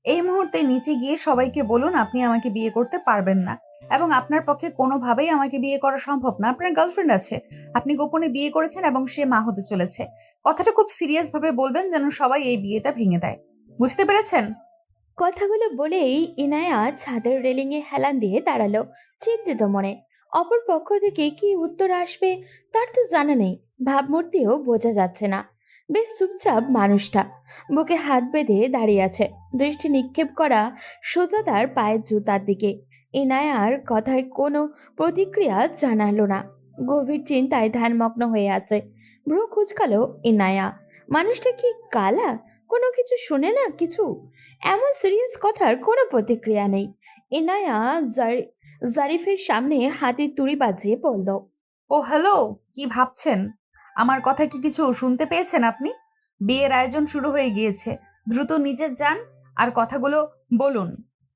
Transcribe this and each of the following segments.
এই মুহূর্তে নিচে গিয়ে সবাইকে বলুন আপনি আমাকে বিয়ে করতে পারবেন না এবং আপনার পক্ষে কোনোভাবেই আমাকে বিয়ে করা সম্ভব না। আপনার গার্লফ্রেন্ড আছে, আপনি গোপনে বিয়ে করেছেন এবং সে মা হতে চলেছে। কথাটা খুব সিরিয়াস ভাবে বলবেন যেন সবাই এই বিয়েটা ভেঙে দেয়। বুঝতে পেরেছেন? কথাগুলো বলেই ইনায়া ছাদের রেলিংয়ে হেলান দিয়ে দাঁড়ালো, চিন্তিত মনে। অপর পক্ষ থেকে কি উত্তর আসবে তার তো জানা নেই, ভাবমূর্তিও বোঝা যাচ্ছে না। বেশ চুপচাপ মানুষটা, বুকে হাত বেঁধে দাঁড়িয়ে আছে, দৃষ্টি নিক্ষেপ করা সোজা তার পায়ের জুতার দিকে। ইনায়ার কথায় কোনো প্রতিক্রিয়া জানালো না, গভীর চিন্তায় ধ্যানমগ্ন হয়ে আছে। ভ্রু কুঁচকালো ইনায়া। মানুষটা কি কালা? কোনো কিছু শুনে না কিছু? এমন সিরিয়াস কথার কোনো প্রতিক্রিয়া নেই। ইনায়া জারিফের সামনে হাতে তুড়ি বাজিয়ে বলল, ও হ্যালো, কি ভাবছেন? আমার কথা কি কিছু শুনতে পেয়েছেন আপনি? বিয়ের আয়োজন শুরু হয়ে গিয়েছে, দ্রুত নিচে যান আর কথাগুলো বলুন।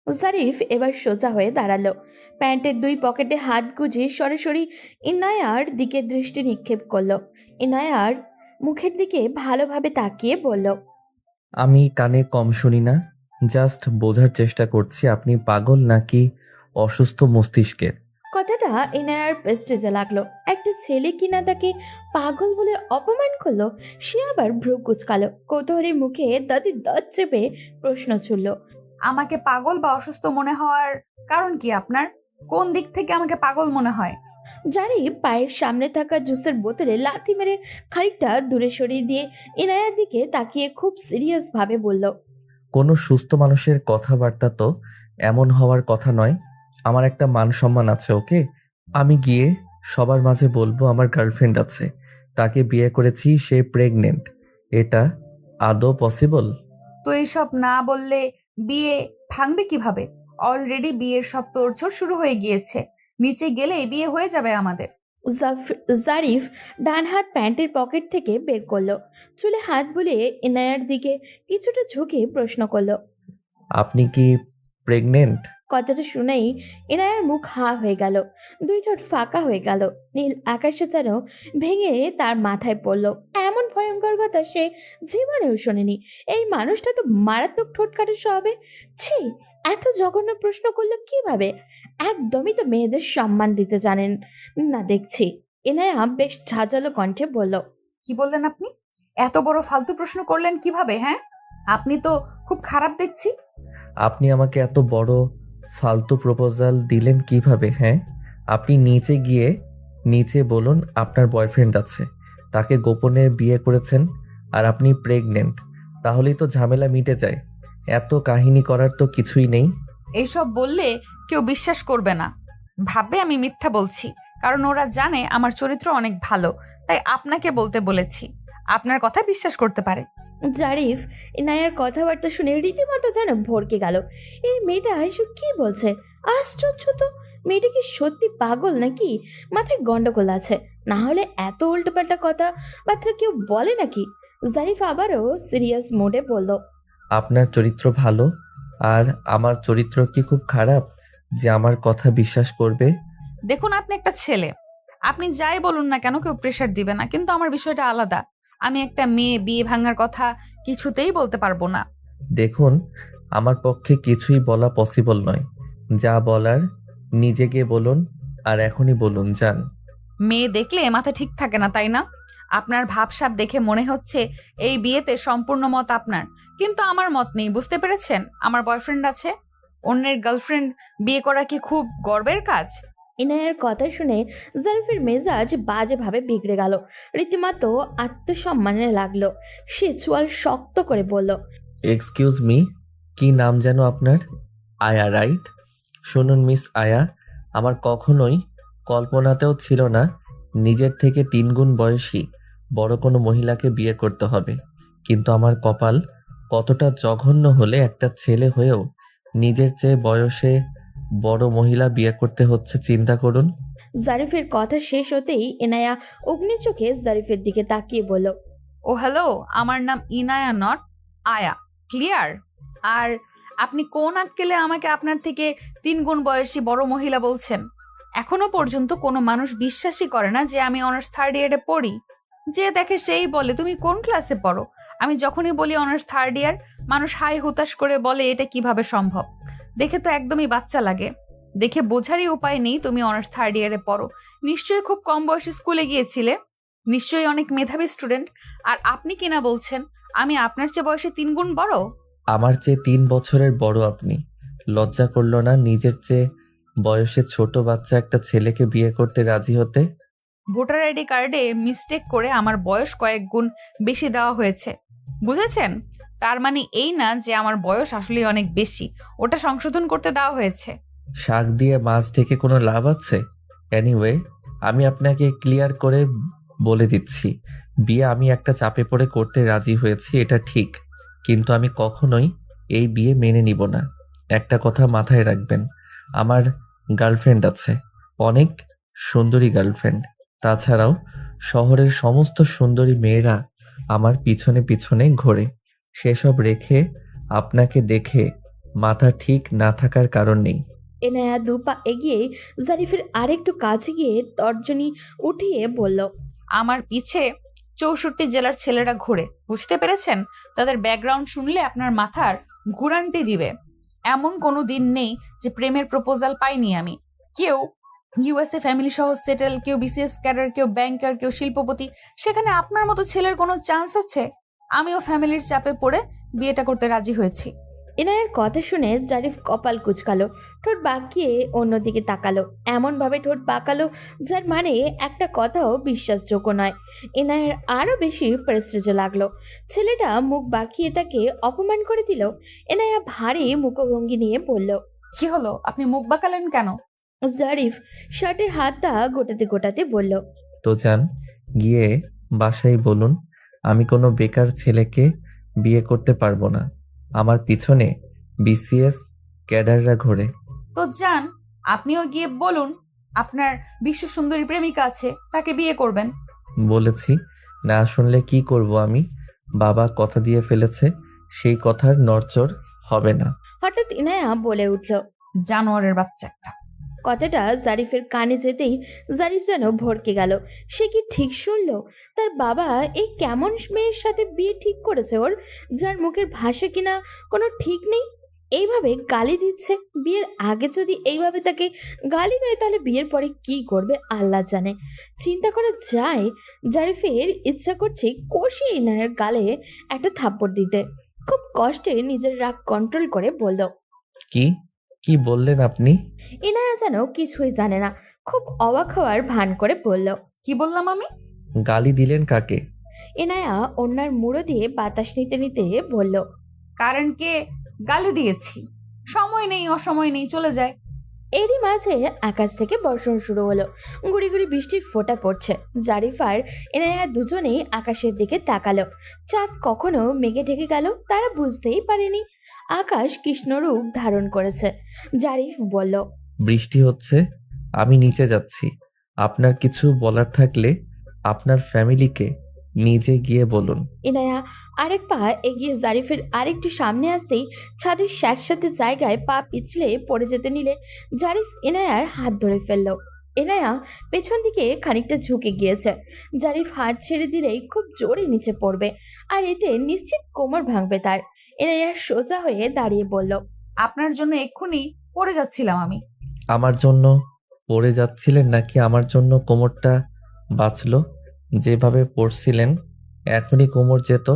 জারিফ এবার সোজা হয়ে দাঁড়ালো, প্যান্টের দুই পকেটে হাত গুজে সরাসরি ইনায়ার দিকে দৃষ্টি নিক্ষেপ করলো। ইনায়ার মুখের দিকে ভালোভাবে তাকিয়ে বলল, আমি কানে কম শুনি না, জাস্ট বোঝার চেষ্টা করছি আপনি পাগল নাকি অসুস্থ মস্তিষ্কের। কথাটা ইনায়ার প্রেস্টিজে লাগলো। একটা ছেলে কিনা তাকে পাগল বলে অপমান করলো, সে আবার ভ্রু কুচকালো, কৌতূহলী মুখে দাঁতে দাঁত চেপে প্রশ্ন ছুড়ল, আমাকে পাগল বা অসুস্থ মনে হওয়ার কারণ কি আপনার? কোন দিক থেকে আমাকে পাগল মনে হয়? জারি পায়ের সামনে থাকা জুসের বোতলে লাথি মেরে খানিকটা দূরে সরিয়ে দিয়ে ইনায়ার দিকে তাকিয়ে খুব সিরিয়াস ভাবে বলল, কোনো সুস্থ মানুষের কথাবার্তা তো এমন হওয়ার কথা নয়। আমার একটা মান সম্মান আছে, ওকে? আমি গিয়ে সবার মাঝে বলবো আমার গার্লফ্রেন্ড আছে, তাকে বিয়ে করেছি, সে প্রেগনেন্ট। এটা আদৌ পসিবল? তো এইসব না বললে বিয়ে ভাঙবে কিভাবে? অলরেডি বিয়ের সব তোড়জোড় শুরু হয়ে গিয়েছে, নিচে গেলে বিয়ে হয়ে যাবে আমাদের। জারিফ ডান হাত প্যান্টের পকেট থেকে বের করলো, চুলে হাত বুলিয়ে ইনায়ার দিকে কিছুটা ঝুঁকে প্রশ্ন করলো। আপনি কি প্রেগনেন্ট? কথাটা শুনেই ইনায়ার মুখ হা হয়ে গেল, দুই ঠোঁট ফাঁকা হয়ে গেল। নীল আকাশে যেন ভেঙে তার মাথায় পড়ল। এমন ভয়ঙ্কর কথা সে জীবনেও শোনেনি। এই মানুষটা তো মারাত্মক ঠোঁট কাটা স্বভাবে। ছি, এত জঘন্য প্রশ্ন করলো কিভাবে? একদমই তো মেয়েদের সম্মান দিতে জানেন না দেখছি। ইনায়া বেশ ঝাঁঝালো কণ্ঠে বলল, কি বললেন আপনি? এত বড় ফালতু প্রশ্ন করলেন কিভাবে? হ্যাঁ, আপনি তো খুব খারাপ দেখছি। আপনি আমাকে এত বড় ফালতু প্রপোজাল দিলেন কিভাবে? হ্যাঁ, আপনি নিচে বলুন আপনার বয়ফ্রেন্ড আছে, তাকে গোপনে বিয়ে করেছেন, আর আপনি প্রেগনেন্ট। তাহলেই তো ঝামেলা মিটে যায়। এত কাহিনী করার তো কিছুই নেই। এইসব বললে কেউ বিশ্বাস করবে না, ভাববে আমি মিথ্যা বলছি, কারণ ওরা জানে আমার চরিত্র অনেক ভালো। তাই আপনাকে বলতে বলেছি, আপনার কথা বিশ্বাস করতে পারে। জারিফ ইনায়ার কথাবার্তা শুনে রীতিমতো যেন ভড়কে গেল। এই মেয়েটা এসব কি বলছে? আশ্চর্য তো, মেয়েটা কি সত্যি পাগল নাকি মাথায় গন্ডগোল আছে? না হলে এত উল্টোপাল্টা কথাবার্তা কেউ বলে নাকি? জারিফ আবারও সিরিয়াস মোডে বলল, আপনার চরিত্র ভালো, আর আমার চরিত্র কি খুব খারাপ যে আমার কথা বিশ্বাস করবে? দেখুন, আপনি একটা ছেলে, আপনি যাই বলুন না কেন কেউ প্রেশার দিবে না, কিন্তু আমার বিষয়টা আলাদা। আমি একটা মেয়ে, বিয়ে ভাঙার কথা কিছুতেই বলতে পারবো না। দেখুন, আমার পক্ষে কিছুই বলা পসিবল নয়। যা বলার নিজে গিয়ে বলুন, আর এখনই বলুন, যান। মেয়ে দেখলে মাথা ঠিক থাকে না, তাই না? আপনার ভাবসাব দেখে মনে হচ্ছে এই বিয়েতে সম্পূর্ণ মত আপনার, কিন্তু আমার মত নেই, বুঝতে পেরেছেন? আমার বয়ফ্রেন্ড আছে, অন্যের গার্লফ্রেন্ড বিয়ে করা কি খুব গর্বের কাজ? ইনায়ার কথা শুনে জারিফের মেজাজ বাজেভাবে বিগড়ে গেল, রীতিমতো আত্মসম্মানে লাগলো। সে চোয়াল শক্ত করে বলল, এক্সকিউজ মি, কি নাম যেন আপনার? আয়া, রাইট? শুনুন মিস আয়া, আমার কখনোই কল্পনাতেও ছিল না নিজের থেকে 3 গুণ বয়সী বড় কোনো মহিলাকে বিয়ে করতে হবে। কিন্তু আমার কপাল কতটা জঘন্য হলে একটা ছেলে হয়েও নিজের চেয়ে বয়সে বড় মহিলা বিয়ে করতে হচ্ছে, চিন্তা করুন। জারিফের কথা শেষ হতেই ইনায়া অগ্নি চোখে জারিফের দিকে তাকিয়ে বলল, ও হ্যালো, আমার নাম ইনায়া, নট আয়া। ক্লিয়ার? আর আপনি কোন আক্কেলে আমাকে আপনার থেকে 3 গুণ বয়সী বড় মহিলা বলছেন? এখনো পর্যন্ত কোনো মানুষ বিশ্বাসই করে না যে আমি অনার্স থার্ড ইয়ারে পড়ি। যে দেখে সেই বলে তুমি কোন ক্লাসে পড়ো। আমি যখনই বলি অনার্স থার্ড ইয়ার, মানুষ হাই হুতাশ করে বলে এটা কিভাবে সম্ভব। দেখে তো একদমই বাচ্চা লাগে। দেখে বোঝারই উপায় নেই তুমি অনার্স 3rd ইয়ারে পড়ো। নিশ্চয়ই খুব কম বয়সে স্কুলে গিয়েছিলে, নিশ্চয়ই অনেক মেধাবী স্টুডেন্ট। আর আপনি কিনা বলছেন আমি আপনার চেয়ে বয়সে 3 গুণ বড়। আমার চেয়ে 3 বছরের বড় আপনি। লজ্জা করলো না নিজের চেয়ে বয়সে ছোট বাচ্চা একটা ছেলেকে বিয়ে করতে রাজি হতে? ভোটার আইডি কার্ডে মিস্টেক করে আমার বয়স কয়েক গুণ বেশি দেওয়া হয়েছে, বুঝেছেন? তার মানে এই না যে আমার বয়স আসলে অনেক বেশি, ওটা সংশোধন করতে দেওয়া হয়েছে। শাক দিয়ে মাছ ঢেকে কোনো লাভ আছে? এনিওয়ে, আমি আপনাকে ক্লিয়ার করে বলে দিচ্ছি, বিয়ে আমি একটা চাপে পড়ে করতে রাজি হয়েছি, এটা ঠিক। কিন্তু আমি কখনোই এই বিয়ে মেনে নিব না। একটা কথা মাথায় রাখবেন, আমার গার্লফ্রেন্ড আছে, অনেক সুন্দরী গার্লফ্রেন্ড। তাছাড়াও শহরের সমস্ত সুন্দরী মেয়েরা আমার পিছনে পিছনে ঘোরে। সেসব রেখে আপনাকে দেখে মাথা ঠিক না থাকার কারণ নেই। এনায়া 2 পা এগিয়ে জারিফের আরেকটু কাছে গিয়ে তর্জনী উঠিয়ে বলল, আমার পিছে 64 জেলার ছেলেরা ঘুরে, বুঝতে পেরেছেন? তাদের ব্যাকগ্রাউন্ড শুনলে আপনার মাথার ঘুরান্টি দিবে। এমন কোনো দিন নেই যে প্রেমের প্রপোজাল পাইনি আমি। কেউ ইউএসএ ফ্যামিলি সহ সেটেল, কেউ বিসিএস ক্যাডার, কেউ ব্যাংকার, কেউ শিল্পপতি। সেখানে আপনার মতো ছেলের কোনো চান্স আছে? আমিও ফ্যামিলির চাপে পড়ে বিয়েটা করতে রাজি হয়েছি। এনায়ার কথা শুনে জারিফ কপাল কুঁচকালো, ঠোঁট বাঁকিয়ে অন্যদিকে তাকালো, এমন ভাবে ঠোঁট বাঁকালো যার মানে একটা কথাও বিশ্বাসযোগ্য নয়। এনায়ার আরো বেশি প্রেস্টিজে লাগলো। ছেলেটা মুখ বাঁকিয়ে তাকে অপমান করে দিল। এনায়া ভারী মুখভঙ্গি নিয়ে বলল, কি হলো, আপনি মুখ বাঁকালেন কেন? জারিফ শার্টের হাতটা গোটাতে গোটাতে বলল, তো যান, গিয়ে বাসায় বলুন আমি কোনো বেকার ছেলেকে বিয়ে করতে পারবো না। আমার পিছনে বিসিএস ক্যাডাররা ঘোরে। তো যান, আপনিও গিয়ে বলুন আপনার বিশ্ব সুন্দরী প্রেমিকা আছে, তাকে বিয়ে করবেন। বলেছি, না শুনলে কি করব আমি? বাবা কথা দিয়ে ফেলেছে, সেই কথার নড়চড় হবে না। হঠাৎ ইনায়া বলে উঠল। জানোয়ারের বাচ্চা একটা। কথাটা জারিফের কানে যেতেই জারিফ যেন ভড়কে গেল। সে কি ঠিক শুনলো? তার বাবা এই কেমন মেয়ের সাথে বিয়ে ঠিক করেছে ওর, যার মুখের ভাষা কিনা কোনো ঠিক নেই। এইভাবে গালি দিচ্ছে। বিয়ের আগে যদি এইভাবে তাকে গালি দেয় তাহলে বিয়ের পরে কি করবে আল্লাহ জানে। চিন্তা করা যায়। জারিফের ইচ্ছা করছে কষিয়ে ইনায়ের গালে একটা থাপ্পড় দিতে। খুব কষ্টে নিজের রাগ কন্ট্রোল করে বলল, কি কি বললেন আপনি? ইনায়া যেন কিছুই জানে না, খুব অবাক হওয়ার ভান করে বলল। কি বললাম আমি? গালি দিলেন কাকে? ইনায়া ওনার মুড়ো দিয়ে বাতাস নিতে নিতে বলল, কারণকে গালি দিয়েছি। সময় নেই, অসময় নেই, চলে যায়। এরই মাঝে আকাশ থেকে বর্ষণ শুরু হলো। গুড়ি গুড়ি বৃষ্টির ফোঁটা পড়ছে। জারিফ আর ইনায়া দুজনেই আকাশের দিকে তাকালো। চাঁদ কখনো মেঘে ঢেকে গেল তারা বুঝতেই পারেনি। আকাশ কৃষ্ণরূপ ধারণ করেছে। জারিফ বলল, বৃষ্টি হচ্ছে, আমি নিচে যাচ্ছি। আপনার কিছু বলার থাকলে আপনার ফ্যামিলিকে নিজে গিয়ে বলুন। ইনায়া আরেক পা এগিয়ে জারিফের আরেকটু সামনে আসতেই ছাদের স্যাঁতস্যাঁতে জায়গায় পা পিছলে পড়ে যেতে নিলে জারিফ ইনায়ার হাত ধরে ফেলল। ইনায়া পেছন দিকে খানিকটা ঝুঁকে গিয়েছে। জারিফ হাত ছেড়ে দিলেই খুব জোরে নিচে পড়বে, আর এতে নিশ্চিত কোমর ভাঙবে তার। ইনায়া সোজা হয়ে দাঁড়িয়ে বলল, আপনার জন্য এক্ষুনি পড়ে যাচ্ছিলাম আমি। আমার জন্য পড়ে যাচ্ছিলেন নাকি আমার জন্য কোমরটা বাঁচলো? যেভাবে পড়ছিলেন এখনই কোমর যেত।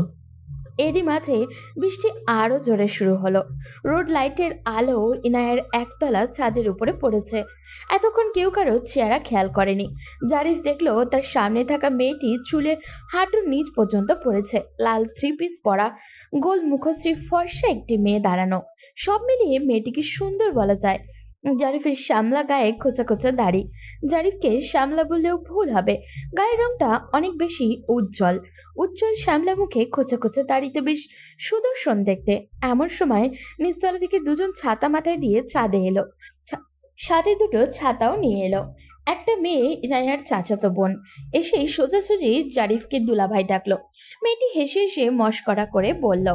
এরই মাঝে বৃষ্টি আরো জোরে শুরু হলো। রোড লাইটের আলো ইনায়ের একতলা ছাদের উপরে পড়েছে। এতক্ষণ কেউ কারো চেহারা খেয়াল করেনি। জারিফ দেখলো তার সামনে থাকা মেয়েটি চুলে হাঁটুর নিচ পর্যন্ত পড়েছে। লাল 3 পিস পরা, গোল মুখশ্রী, ফর্সা একটি মেয়ে দাঁড়ানো। সব মিলিয়ে মেয়েটিকে সুন্দর বলা যায়। জারিফের শ্যামলা গায়ে খোঁচা খোঁচা দাড়ি। জারিফকে শ্যামলা বললেও ভুল হবে। গায়ের রংটা অনেক বেশি উজ্জ্বল। উজ্জ্বল শ্যামলা মুখে খোঁচা খোঁচা দাড়িতে বেশ সুদর্শন দেখতে। এমন সময় নিচতলা থেকে দুজন ছাতা মাথায় দিয়ে ছাদে এলো। সাথে দুটো ছাতাও নিয়ে এলো। একটা মেয়ে ইনায়ার চাচাতো বোন। এসেই সোজাসুজি জারিফকে দুলাভাই ডাকলো। মেয়েটি হেসে হেসে মশকরা করে বলল,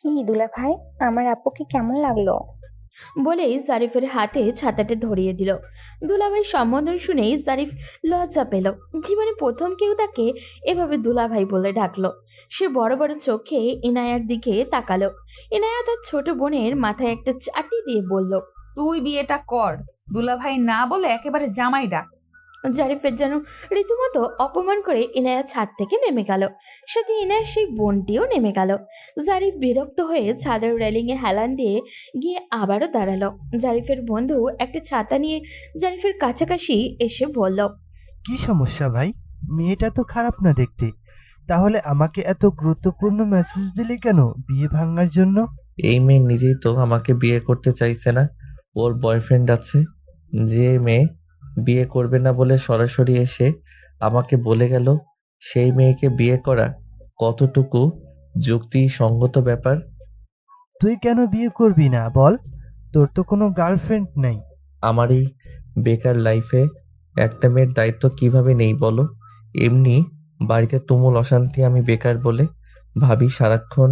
কি দুলা ভাই, আমার আপুকে কেমন লাগলো? বলেই জারিফের হাতে ছাতাটা ধরিয়ে দিল। দুলাভাই সম্বোধন শুনেই জারিফ লজ্জা পেল। জীবনে প্রথম কেউ তাকে এভাবে দুলাভাই বলে ডাকলো। সে বড় বড় চোখে ইনায়ার দিকে তাকালো। ইনায়া তার ছোট বোনের মাথায় একটা চাটি দিয়ে বলল, তুই বিয়েটা কর, দুলাভাই না বলে একেবারে জামাই ডাক। জারিফের যেন রীতিমতো অপমান করে ইনায়া ছাদ থেকে নেমে গেল। সাথে ইনায়ার সেই বোনটিও নেমে গেল। জারিফ বিরক্ত হয়ে ছাদের রেলিং এ হেলান দিয়ে গিয়ে আবারও দাঁড়ালো। জারিফের বন্ধু একটা ছাতা নিয়ে জারিফের কাছাকাছি এসে বলল, কি সমস্যা ভাই? মেয়েটা তো খারাপ না দেখতে, তাহলে আমাকে এত গুরুত্বপূর্ণ মেসেজ দিলে কেন বিয়ে ভাঙার জন্য? এই মেয়ে নিজেই তো আমাকে বিয়ে করতে চাইছে না, ওর বয়ফ্রেন্ড আছে। যে মেয়ে বিয়ে করবে না বলে সরাসরি এসে আমাকে বলে গেল, সেই মেয়েকে বিয়ে করা কতটুকু যুক্তিসঙ্গত ব্যাপার? তুই কেন বিয়ে করবি না বল? তোর তো কোনো গার্লফ্রেন্ড নেই। আমার এই বেকার লাইফে একটা মেয়ের দায়িত্ব কিভাবে নেই বলো? এমনি বাড়িতে তুমুল অশান্তি, আমি বেকার বলে ভাবি সারাক্ষণ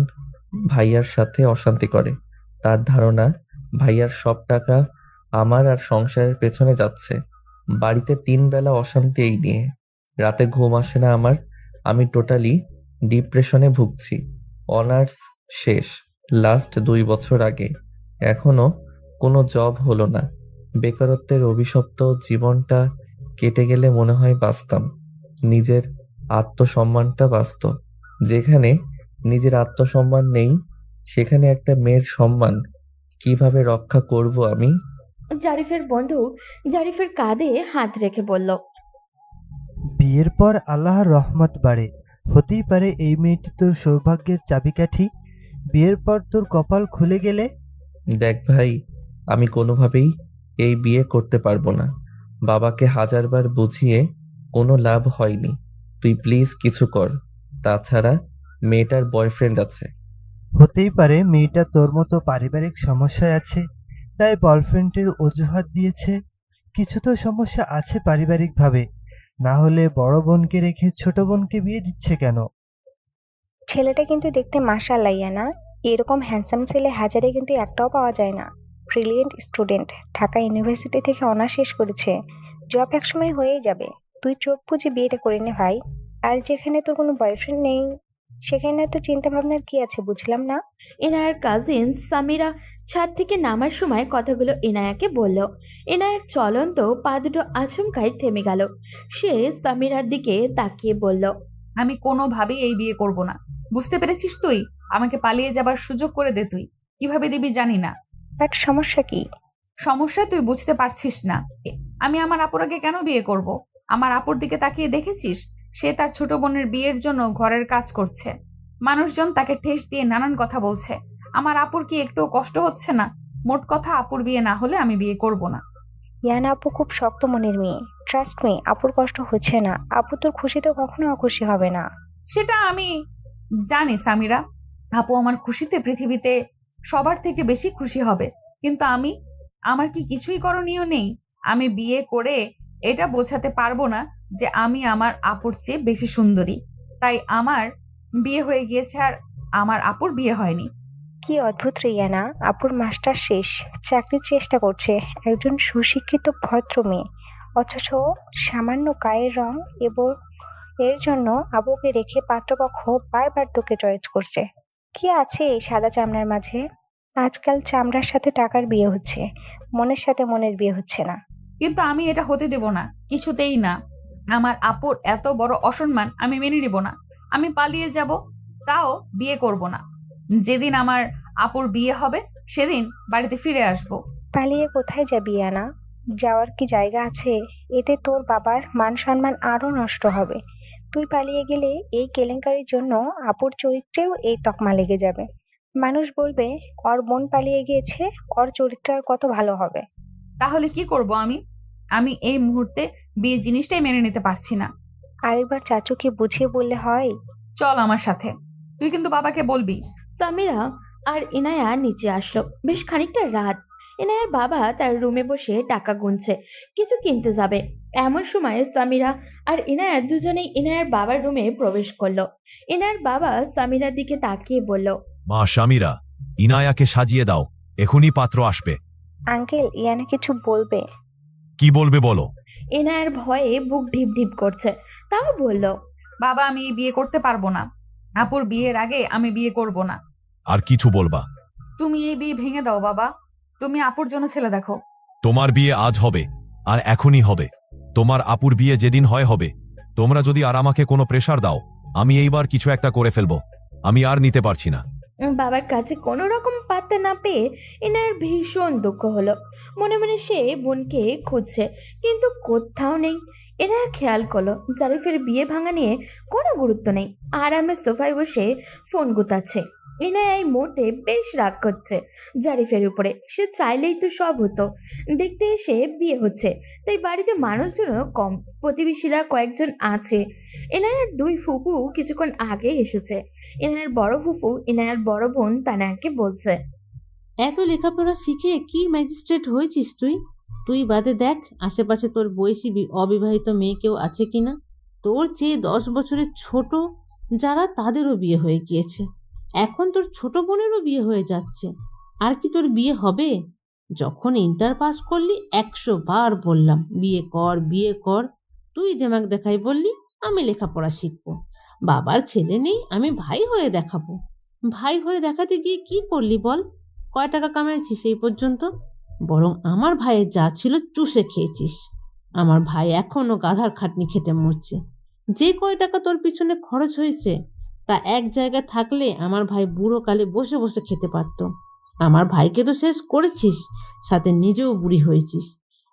ভাইয়ার সাথে অশান্তি করে। তার ধারণা ভাইয়ার সব টাকা আমার আর সংসারের পেছনে যাচ্ছে। বাড়িতে 3 বেলা অশান্তি এই নিয়ে, রাতে ঘুম আসে না আমার। আমি টোটালি ডিপ্রেশনে ভুগছি। অনার্স শেষ লাস্ট 2 বছর আগে, এখনো কোনো জব হলো না। বেকারত্বের অভিশপ্ত জীবনটা কেটে গেলে মনে হয় বাঁচতাম, নিজের আত্মসম্মানটা বাঁচত। যেখানে নিজের আত্মসম্মান নেই, সেখানে একটা মেয়ের সম্মান কিভাবে রক্ষা করব আমি? জারিফের বন্ধু জারিফের কাঁধে হাত রেখে বলল, বিয়ের পর আল্লাহর রহমত বাড়ে। হতেই পারে এই মেয়েটি তোর সৌভাগ্যের চাবিকাঠি। বিয়ের পর তোর কপাল খুলে গেলে। দেখ ভাই, আমি কোনোভাবেই এই বিয়ে করতে পারবো না। বাবাকে 1000বার বুঝিয়ে কোনো লাভ হয়নি। তুই প্লিজ কিছু কর। তাছাড়া মেয়েটার বয়ফ্রেন্ড আছে। হতেই পারে মেয়েটা তোর মতো পারিবারিক সমস্যায় আছে, তাই বয়ফ্রেন্ডের অজুহাত দিয়েছে। কিছু তো সমস্যা আছে পারিবারিকভাবে, না হলে বড় বোনকে রেখে ছোট বোনকে বিয়ে দিচ্ছে কেন? ছেলেটা কিন্তু দেখতে মাশাআল্লাহ ইয়ানা, এরকম হ্যান্ডসাম ছেলে হাজারে কিন্তু একটাও পাওয়া যায় না। ব্রিলিয়েন্ট স্টুডেন্ট, ঢাকা ইউনিভার্সিটি থেকে অনার্স শেষ করেছে। জব একসময় হয়েই যাবে। তুই চোখ বুজে বিয়েটা করে নে ভাই। আর যেখানে তোর কোনো বয়ফ্রেন্ড নেই সেখানে তো চিন্তা ভাবনার কি আছে বুঝলাম না। ইনায়ার কাজিন সামিরা ছাদ থেকে নামার সময় কথাগুলো ইনায়াকে বলল। ইনায়ার চলন্ত পা দুটো আচমকাই থেমে গেল। সে সামিরার দিকে তাকিয়ে বলল, আমি কোনোভাবেই এই বিয়ে করব না। বুঝতে পেরেছিস তুই? আমাকে পালিয়ে যাবার সুযোগ করে দে তুই। কিভাবে দিবি জানি না। বাট সমস্যা কি? সমস্যা তুই বুঝতে পারছিস না। আমি আমার আপুরাকে কেন বিয়ে করব? আমার আপুর দিকে তাকিয়ে দেখেছিস? সে তার ছোট বোনের বিয়ের জন্য ঘরের কাজ করছে। মানুষজন তাকে ঠেস দিয়ে নানান কথা বলছে। আমার আপুর কি একটুও কষ্ট হচ্ছে না? মোট কথা, আপুর বিয়ে না হলে আমি বিয়ে করব না। ইয়ানা আপু খুব শক্ত মনের মেয়ে। ট্রাস্ট মি, আপুর কষ্ট হচ্ছে না। আপু তোর খুশিতে কখনো অখুশি হবে না। সেটা আমি জানি সামিরা। আপু আমার খুশিতে পৃথিবীতে সবার থেকে বেশি খুশি হবে। কিন্তু আমার কি কিছুই করণীয় নেই? আমি বিয়ে করে এটা বোঝাতে পারবো না যে আমি আমার আপুর চেয়ে বেশি সুন্দরী। তাই আমার বিয়ে হয়ে গিয়েছে আর আমার আপুর বিয়ে হয়নি। কি অদ্ভুত রে ইয়ানা, আপুর মাস্টার শেষ, চাকরির চেষ্টা করছে, একজন সুশিক্ষিত ভদ্র মেয়ে, অথচ সামান্য গায়ের রং এবং এর জন্য আবুকে রেখে পাত্রপক্ষ বারবার তোকে চয়েস করছে। কি আছে এই সাদা চামড়ার মাঝে? আজকাল চামড়ার সাথে টাকার বিয়ে হচ্ছে, মনের সাথে মনের বিয়ে হচ্ছে না। কিন্তু আমি এটা হতে দেব না, কিছুতেই না। আমার আপুর এত বড় অসম্মান আমি মেনে নিব না। আমি পালিয়ে যাব, তাও বিয়ে করব না। যেদিন আমার আপুর বিয়ে হবে সেদিন বাড়িতে ফিরে আসব। পালিয়ে কোথায় যাবি ইয়ানা? যাওয়ার কি জায়গা আছে? এতে তোর বাবার মান সম্মান আরো নষ্ট হবে। তুই পালিয়ে গেলে এই কেলেঙ্কারির জন্য আপুর চরিত্রেও এই তকমা লেগে যাবে। মানুষ বলবে ওর বোন পালিয়ে গিয়েছে, ওর চরিত্র আর কত ভালো হবে। তাহলে কি করব আমি? আমি এই মুহূর্তে বিয়ে জিনিসটাই মেনে নিতে পারছি না। আরেকবার চাচুকে বুঝিয়ে বললে হয়। চল আমার সাথে। তুই কিন্তু বাবাকে বলবি। সামিরা আর ইনায়া নিচে আসলো। বেশ খানিকটা রাত। ইনায়ার বাবা তার রুমে বসে টাকা গুনছে, কিছু কিনতে যাবে। এমন সময় সামিরা আর ইনায়ার দুজনেই ইনায়ার বাবার রুমে প্রবেশ করলো। ইনায়ার বাবা সামিরার দিকে তাকিয়ে বলল, মা সামিরা, ইনায়াকে সাজিয়ে দাও, এখনই পাত্র আসবে। আঙ্কেল, ইয়ানা কিছু বলবে। কি বলবে বলো? ইনায়ার ভয়ে বুক ঢিপ ঢিপ করছে, তাও বলল, বাবা, আমি এই বিয়ে করতে পারবো না। আপুর বিয়ের আগে আমি বিয়ে করব না। আর কিছু বলবা? তুমি এই বিয়ে ভেঙে দাও বাবা। তুমি আপুর জন্য ছেলে দেখো। তোমার বিয়ে আজ হবে, আর এখনই হবে। তোমার আপুর বিয়ে যেদিন হয় হবে। তোমরা যদি আর আমাকে কোনো প্রেসার দাও, আমি এইবার কিছু একটা করে ফেলবো। আমি আর নিতে পারছি না। বাবার কাছে কোনো রকম পাত্তা না পেয়ে ইনায়ার ভীষণ দুঃখ হলো। মনে মনে সে বোনকে খুঁজছে, কিন্তু কোথাও নেই। ইনায়া খেয়াল করলো জারিফের বিয়ে ভাঙা নিয়ে কোনো গুরুত্ব নেই, আরামে সোফায় বসে ফোন গুতাচ্ছে। ইনায়া এই মুহূর্তে বেশ রাগ করছে জারিফের উপরে। সে চাইলেই তো সব হতো। দেখতে এসে বিয়ে হচ্ছে, তাই বাড়িতে মানুষজনও কম, প্রতিবেশীরা কয়েকজন আছে। ইনায়ার দুই ফুপু কিছুক্ষণ আগে এসেছে। ইনায়ার বড় ফুফু ইনায়ার বড় বোন তানায়াকে বলছে, এত লেখাপড়া শিখে কি ম্যাজিস্ট্রেট হয়েছিস তুই? তুই বাদে দেখ আশেপাশে তোর বয়সী অবিবাহিত মেয়ে কেউ আছে কিনা। তোর চেয়ে 10 বছরের ছোট যারা, তাদেরও বিয়ে হয়ে গিয়েছে। এখন তোর ছোট বোনেরও বিয়ে হয়ে যাচ্ছে। আর কি তোর বিয়ে হবে? যখন ইন্টার পাস করলি 100 বার বললাম বিয়ে কর বিয়ে কর। তুই দেমাগ দেখাই বললি আমি লেখাপড়া শিখবো। বাবার ছেলে নেই, আমি ভাই হয়ে দেখাবো। ভাই হয়ে দেখাতে গিয়ে কি করলি বল? কয় টাকা কামাইছিস এই পর্যন্ত? বরং আমার ভাইয়ের যা ছিল চুষে খেয়েছিস। আমার ভাই এখনো গাধার খাটনি খেটে মরছে। যে কয় টাকা তোর পিছনে খরচ হয়েছে তা এক জায়গায় থাকলে আমার ভাই বুড়ো কালে বসে বসে খেতে পারত। আমার ভাইকে তো শেষ করেছিস, সাথে নিজেও বুড়ি হয়েছিস।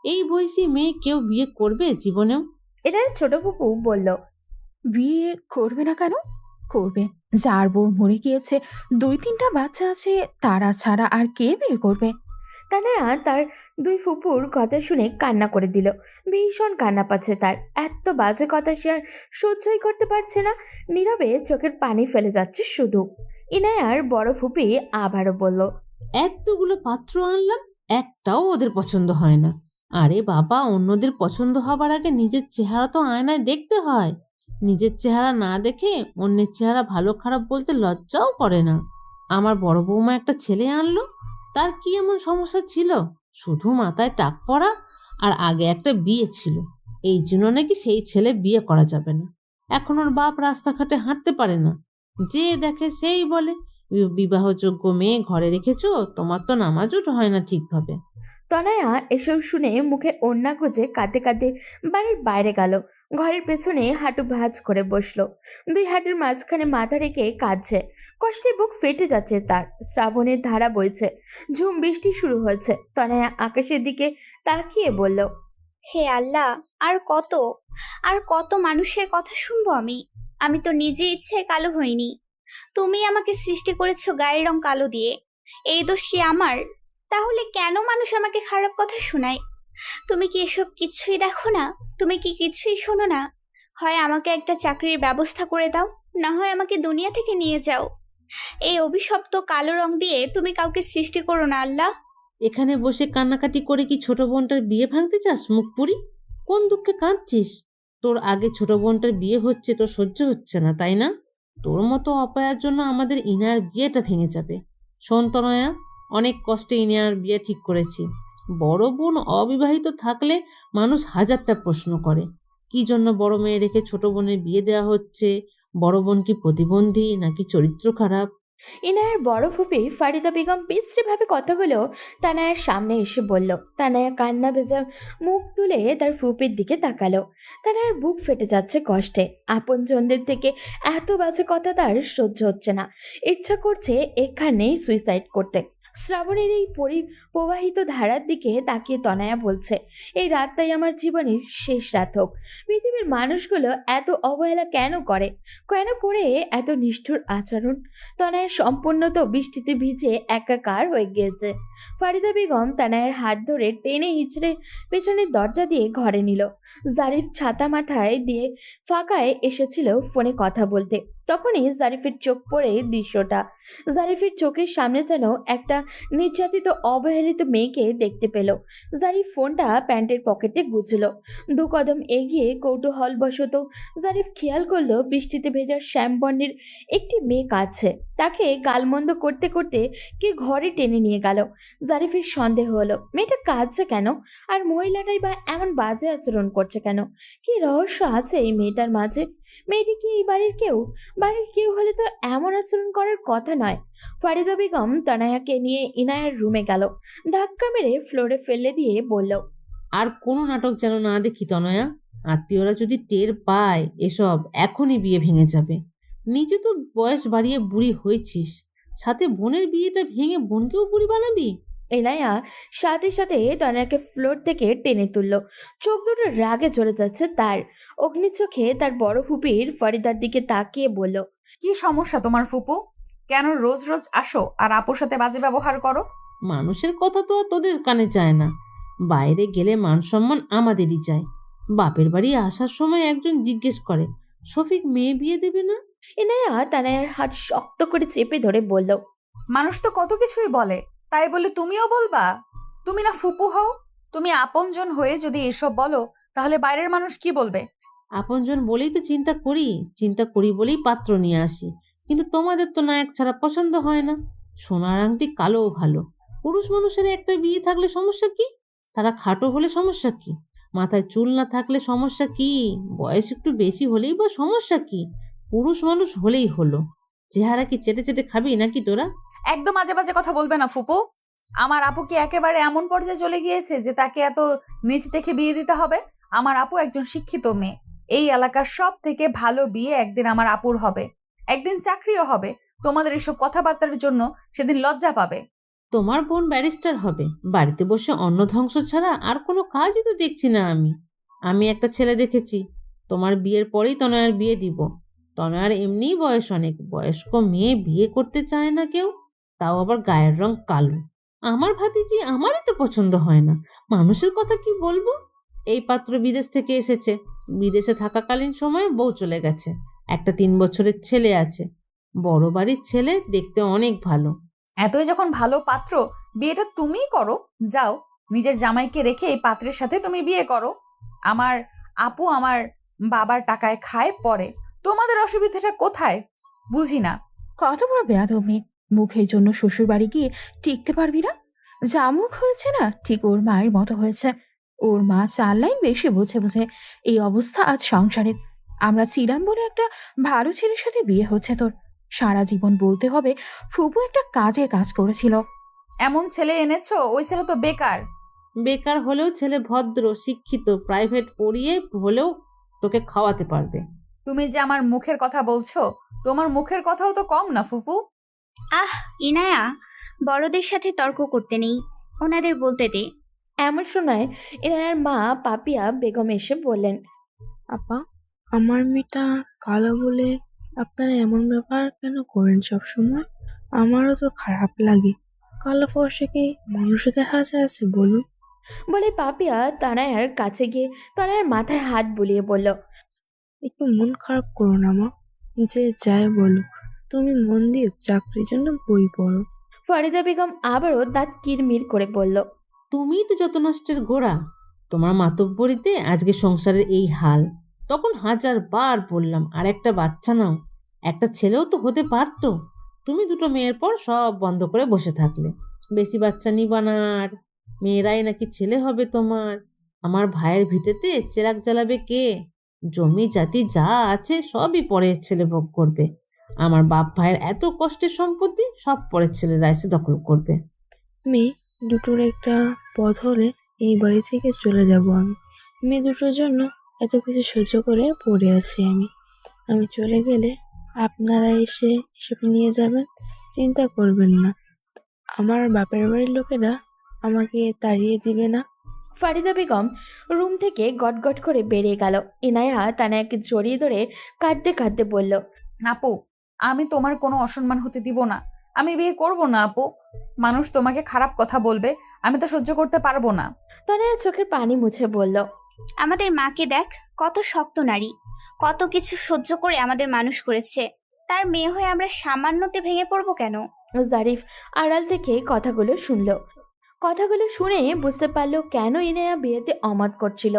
এই বয়সী মেয়ে কেউ বিয়ে করবে জীবনেও? ইনায়ার ছোট ফুফু বলল, বিয়ে করবে না কেন? করবে। যার বউ মরে গিয়েছে, 2-3টা বাচ্চা আছে, তারা ছাড়া আর কে বিয়ে করবে? তানায়া তার দুই ফুপুর কথা শুনে কান্না করে দিল। ভীষণ কান্না পাচ্ছে তার। এত বাজে কথা সে আর সহ্যই করতে পারছে না। নীরবে চোখের পানি ফেলে যাচ্ছে শুধু। ইনায়ার বড় ফুপি আবারও বলল, এতগুলো পাত্র আনলাম, একটাও ওদের পছন্দ হয় না। আরে বাবা, অন্যদের পছন্দ হবার আগে নিজের চেহারা তো আয়নায় দেখতে হয়। নিজের চেহারা না দেখে অন্যের চেহারা ভালো খারাপ বলতে লজ্জাও করে না। আমার বড় বৌমা একটা ছেলে আনলো, তার কি এমন সমস্যা ছিল? শুধু মাথায় টাক পড়া, আর আগে একটা বিয়ে ছিল। এই জন্য নাকি সেই ছেলে বিয়ে করা যাবে না। এখন ওর বাপ রাস্তাঘাটে হাঁটতে পারে না, যে দেখে সেই বলে বিবাহযোগ্য মেয়ে ঘরে রেখেছো, তোমার তো নামাজও হয় না ঠিকভাবে। তনয়া এসব শুনে মুখে ওড়না গুজে কাঁদতে কাঁদতে বাড়ির বাইরে গেল। ঘরের পেছনে হাঁটু ভাঁজ করে বসলো। দুই হাঁটুর মাঝখানে মাথা রেখে কাঁদছে। কষ্টে বুক ফেটে যাচ্ছে তার। শ্রাবণের ধারা বইছে, ঝুম বৃষ্টি শুরু হয়েছে। তনয়া আকাশের দিকে তাকিয়ে বলল, হে আল্লাহ, আর কত মানুষের কথা শুনবো আমি? আমি তো নিজে ইচ্ছে কালো হইনি। তুমি আমাকে সৃষ্টি করেছো গায়ের রং কালো দিয়ে। এই দোষ কি আমার? তাহলে কেন মানুষ আমাকে খারাপ কথা শোনায়? তুমি কি এসব কিছুই দেখো না? তুমি কি কিছুই শোনো না? হয় আমাকে একটা চাকরির ব্যবস্থা করে দাও, না হয় আমাকে দুনিয়া থেকে নিয়ে যাও। এই অভিশপ্ত কালো রং দিয়ে তুমি কাউকে সৃষ্টি করো না আল্লাহ। এখানে বসে কান্নাকাটি করে কি ছোট বোনটার বিয়ে ভাঙতে চাস মুখ পুরি? কোন দুঃখে কাঁদছিস? তোর আগে ছোট বোনটার বিয়ে হচ্ছে, তোর সহ্য হচ্ছে না তাই না? তোর মতো অপায়ার জন্য আমাদের ইনার বিয়েটা ভেঙে যাবে। শোন তনয়া, অনেক কষ্টে ইনার বিয়ে ঠিক করেছি। বড় বোন অবিবাহিত থাকলে মানুষ হাজারটা প্রশ্ন করে, কি জন্য বড় মেয়ে রেখে ছোট বোনের বিয়ে দেওয়া হচ্ছে? বড় বোন কি প্রতিবন্ধী নাকি চরিত্র খারাপ? ইনায়ার বড় ফুপি ফারিদা বেগম বিশ্রীভাবে কথাগুলো তানায়ার সামনে এসে বলল। তানায়া কান্না ভেজা মুখ তুলে তার ফুপির দিকে তাকালো। তানায়ার বুক ফেটে যাচ্ছে কষ্টে। আপনজনদের থেকে এত বাজে কথা তার সহ্য হচ্ছে না। ইচ্ছা করছে এখানেই সুইসাইড করতে। শ্রাবণের এই প্রবাহিত ধারার দিকে তাকিয়ে তনয়া বলছে, এই রাতটাই আমার জীবনের শেষ রাত হোক। পৃথিবীর মানুষগুলো এত অবহেলা কেন করে এত নিষ্ঠুর আচরণ? তনয়া সম্পূর্ণ তো বৃষ্টিতে ভিজে একাকার হয়ে গিয়েছে। ফারিদা বেগম তানায়ের হাত ধরে টেনে হিচড়ে পেছনের দরজা দিয়ে ঘরে নিল। জারিফ ছাতা মাথায় দিয়ে ফাঁকায় এসেছিল ফোনে কথা বলতে। তখনই জারিফের চোখ পড়ে দৃশ্যটা। জারিফের চোখের সামনে যেন একটা নির্যাতিত অবহেলিত মেয়েকে দেখতে পেল। জারিফ ফোনটা প্যান্টের পকেটে গুছল। 2 কদম এগিয়ে কৌতূহলবশত জারিফ খেয়াল করলো বৃষ্টিতে ভেজা শ্যামবর্ণের একটি মেয়ে কাঁদছে। তাকে গালমন্দ করতে করতে কে ঘরে টেনে নিয়ে গেল। জারিফের সন্দেহ হলো, মেয়েটা কাঁদছে কেন? আর মহিলাটাই বা এমন বাজে আচরণ করছে কেন? কি রহস্য আছে এই মেয়েটার মাঝে? মেয়েটি কি এই বাড়ির কেউ হলে তো এমন আচরণ করার কথা নয়। ফারিদা বেগম তনয়াকে নিয়ে ইনায়ার রুমে গেল, ধাক্কা মেরে ফ্লোরে ফেলে দিয়ে বলল, আর কোনো নাটক যেন না দেখি তনয়া। আত্মীয়রা যদি টের পায় এসব, এখনই বিয়ে ভেঙে যাবে। নিজে তো বয়স বাড়িয়ে বুড়ি হয়েছিস, সাথে বোনের বিয়েটা ভেঙে বোনকেও বুড়ি বানাবি? ইনায়া সাথে সাথে তনয়াকে ফ্লোর থেকে টেনে তুলল। চোখ দুটো রাগে জ্বলে যাচ্ছে তার। অগ্নি চোখে তার বড় ফুপির ফরিদার দিকে তাকিয়ে বলল, কি সমস্যা তোমার ফুপু? কেন রোজ রোজ আসো আর আপুর সাথে বাজে ব্যবহার করো? মানুষের কথা তো আর তোদের কানে যায় না। বাইরে গেলে মান সম্মান আমাদেরই যায়। বাপের বাড়ি আসার সময় একজন জিজ্ঞেস করে, শফিক মেয়ে বিয়ে দেবে না? ইনায়া তানায়ার হাত শক্ত করে চেপে ধরে বলল, মানুষ তো কত কিছুই বলে, তাই বলে তুমিও বলবা? তুমি না ফুপু হও? তুমি আপনজন হয়ে যদি এসব বলো, তাহলে বাইরের মানুষ কি বলবে? আপনজন বলেই তো চিন্তা করি বলেই পাত্র নিয়ে আসি। কিন্তু তোমাদের তো নায়ক ছাড়া পছন্দ হয় না। সোনার আংটি কালোও ভালো। পুরুষ মানুষের একটা বিয়ে থাকলে সমস্যা কি? তারা খাটো হলে সমস্যা কি? মাথায় চুল না থাকলে সমস্যা কি? বয়স একটু বেশি হলেই বা সমস্যা কি? পুরুষ মানুষ হলেই হলো। চেহারা কি চেটে চেটে খাবি নাকি তোরা? একদম আজে বাজে কথা বলবে না ফুপু। আমার আপু কি একেবারে এমন পর্যায়ে চলে গিয়েছে যে তাকে এত নিচ দেখে বিয়ে দিতে হবে? আমার আপু একজন শিক্ষিত মেয়ে। এই এলাকার সব থেকে ভালো বিয়ে একদিন আমার আপুর হবে, একদিন চাকরিও হবে। তোমাদের এসব কথাবার্তার জন্য সেদিন লজ্জা পাবে। তোমার বোন ব্যারিস্টার হবে, বাড়িতে বসে অন্ন ধ্বংস ছাড়া আর কোনো কাজই তো দেখছি না আমি একটা ছেলে দেখেছি। তোমার বিয়ের পরেই তনয়ার বিয়ে দিব। তনয়ার এমনিই বয়স অনেক, বয়স্ক মেয়ে বিয়ে করতে চায় না কেউ, তাও আবার গায়ের রং কালো। আমার ভাতিজি আমারই তো পছন্দ হয় না, মানুষের কথা কি বলবো? এই পাত্র বিদেশ থেকে এসেছে, বিদেশে থাকাকালীন সময়ে বউ চলে গেছে, একটা 3 বছরের ছেলে আছে। বড় বাড়ির ছেলে, দেখতে অনেক ভালো। এতই যখন ভালো পাত্র, বিয়েটা তুমিই করো। যাও, নিজের জামাইকে রেখে এই পাত্রের সাথে তুমি বিয়ে করো। আমার আপু আমার বাবার টাকায় খায় পরে। তোমাদের অসুবিধাটা কোথায় বুঝি না। কত বড় বেয়াদব মেয়ে! মুখের জন্য শ্বশুর বাড়ি গিয়ে টিকতে পারবি না? যা মুখ হয়েছে না, ঠিক ওর মায়ের মতো হয়েছে। ওর মা 4 লাইন বেশি বুঝে বুঝে এই অবস্থা আজ সংসারের। আমরা ছিলাম বলে একটা ভালো ছেলের সাথে বিয়ে হচ্ছে তোর। সারা জীবন বলতে হবে ফুপু একটা কাজের কাজ করেছিল। এমন ছেলে এনেছো, ওই ছেলে তো বেকার। বেকার হলেও ছেলে ভদ্র, শিক্ষিত, প্রাইভেট পড়িয়ে হলেও তোকে খাওয়াতে পারবে। তুমি যে আমার মুখের কথা বলছো, তোমার মুখের কথাও তো কম না ফুফু। আহ ইনায়া, বড়দের সাথে তর্ক করতে নেই, ওনাদের বলতে দে। এমন সময় ইনায়ার মা পাপিয়া বেগম এসে বললেন, আপা, আমার মেয়েটা কালো বলে আপনারা এমন ব্যাপার কেন করেন সব সময়? আমারও তো খারাপ লাগে। কালো ফর্সা কি মানুষদের হাতে আছে বলুন? বলে পাপিয়া তানায়ার কাছে গিয়ে তানায়ার মাথায় হাত বুলিয়ে বলল, একটু মন খারাপ করো না মা, যে যাই বলুক, তুমি মন দিয়ে চাকরির জন্য বই পড়ো। ফরিদা বেগম আবারও দাঁত কিরমির করে বলল, তুমিই তো যত নষ্টের গোড়া। তোমার মাতব্বরিতে আজকে সংসারের এই হাল। তখন 1000 বার বললাম আর একটা বাচ্চা নাও, একটা ছেলেও তো হতে পারতো। তুমি 2টো মেয়ের পর সব বন্ধ করে বসে থাকলে। বেশি বাচ্চা নিবা না আর, মেয়েরাই নাকি ছেলে হবে তোমার। আমার ভাইয়ের ভিটেতে চেরাগ জ্বালাবে কে? জমি জাতি যা আছে সবই পরের ছেলে ভোগ করবে। আমার বাপ ভাইয়ের এত কষ্টের সম্পত্তি সব পরের ছেলেরা এসে দখল করবে। মেয়ে দুটোর একটা পথ হলে এই বাড়ি থেকে চলে যাব আমি। মেয়ে দুটোর জন্য এত কিছু সহ্য করে পড়ে আছি আমি চলে গেলে আপনারা এসে এসব নিয়ে যাবেন, চিন্তা করবেন না। আমার বাপের বাড়ির লোকেরা আমাকে তাড়িয়ে দিবে না। ফারিদা বেগম রুম থেকে গটগট করে বেরিয়ে গেল। ইনায়া তানায়াকে জড়িয়ে ধরে কাঁদতে কাঁদতে বলল, আপু, আমি তোমার কোনো অসম্মান হতে দিব না। আমি বিয়ে করব না আপু। মানুষ তোমাকে খারাপ কথা বলবে, আমি তো সহ্য করতে পারবো না। তানায়া চোখের পানি মুছে বলল, আমাদের মাকে দেখ, কত শক্ত নারী, কত কিছু সহ্য করে আমাদের মানুষ করেছে। তার মেয়ে হয়ে আমরা সামান্যতে ভেঙে পড়বো কেন? জারিফ আড়াল থেকে কথাগুলো শুনল। কথাগুলো শুনে বুঝতে পারলো কেন ইনায়া বিয়েতে অমত করছিল।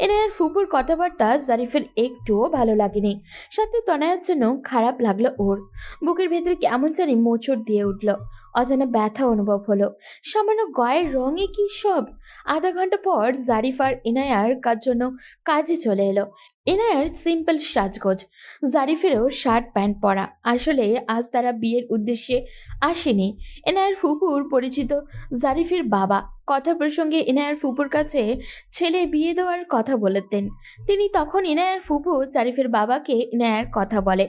ইনায়ার ফুপুর কথাবার্তা জারিফের একটুও ভালো লাগেনি, সাথে তনয়ার জন্য খারাপ লাগলো ওর। বুকের ভেতরে কেমন জানি মোচড় দিয়ে উঠল। অজানা ব্যথা অনুভব হলো। সামান্য গায়ের রঙে কি সব? আধা ঘন্টা পর জারিফ আর ইনায়ার জন্য কাজে চলে এলো। ইনায়ার সিম্পল সাজগোজ, জারিফেরও শার্ট প্যান্ট পরা। আসলে আজ তারা বিয়ের উদ্দেশ্যে আসেনি। এনায়ার ফুপুর পরিচিত জারিফের বাবা কথা প্রসঙ্গে ইনায়ার ফুপুর কাছে ছেলে বিয়ে দেওয়ার কথা বলেতেন। তিনি তখন ইনায়ার ফুপু জারিফের বাবাকে ইনায়ার কথা বলে,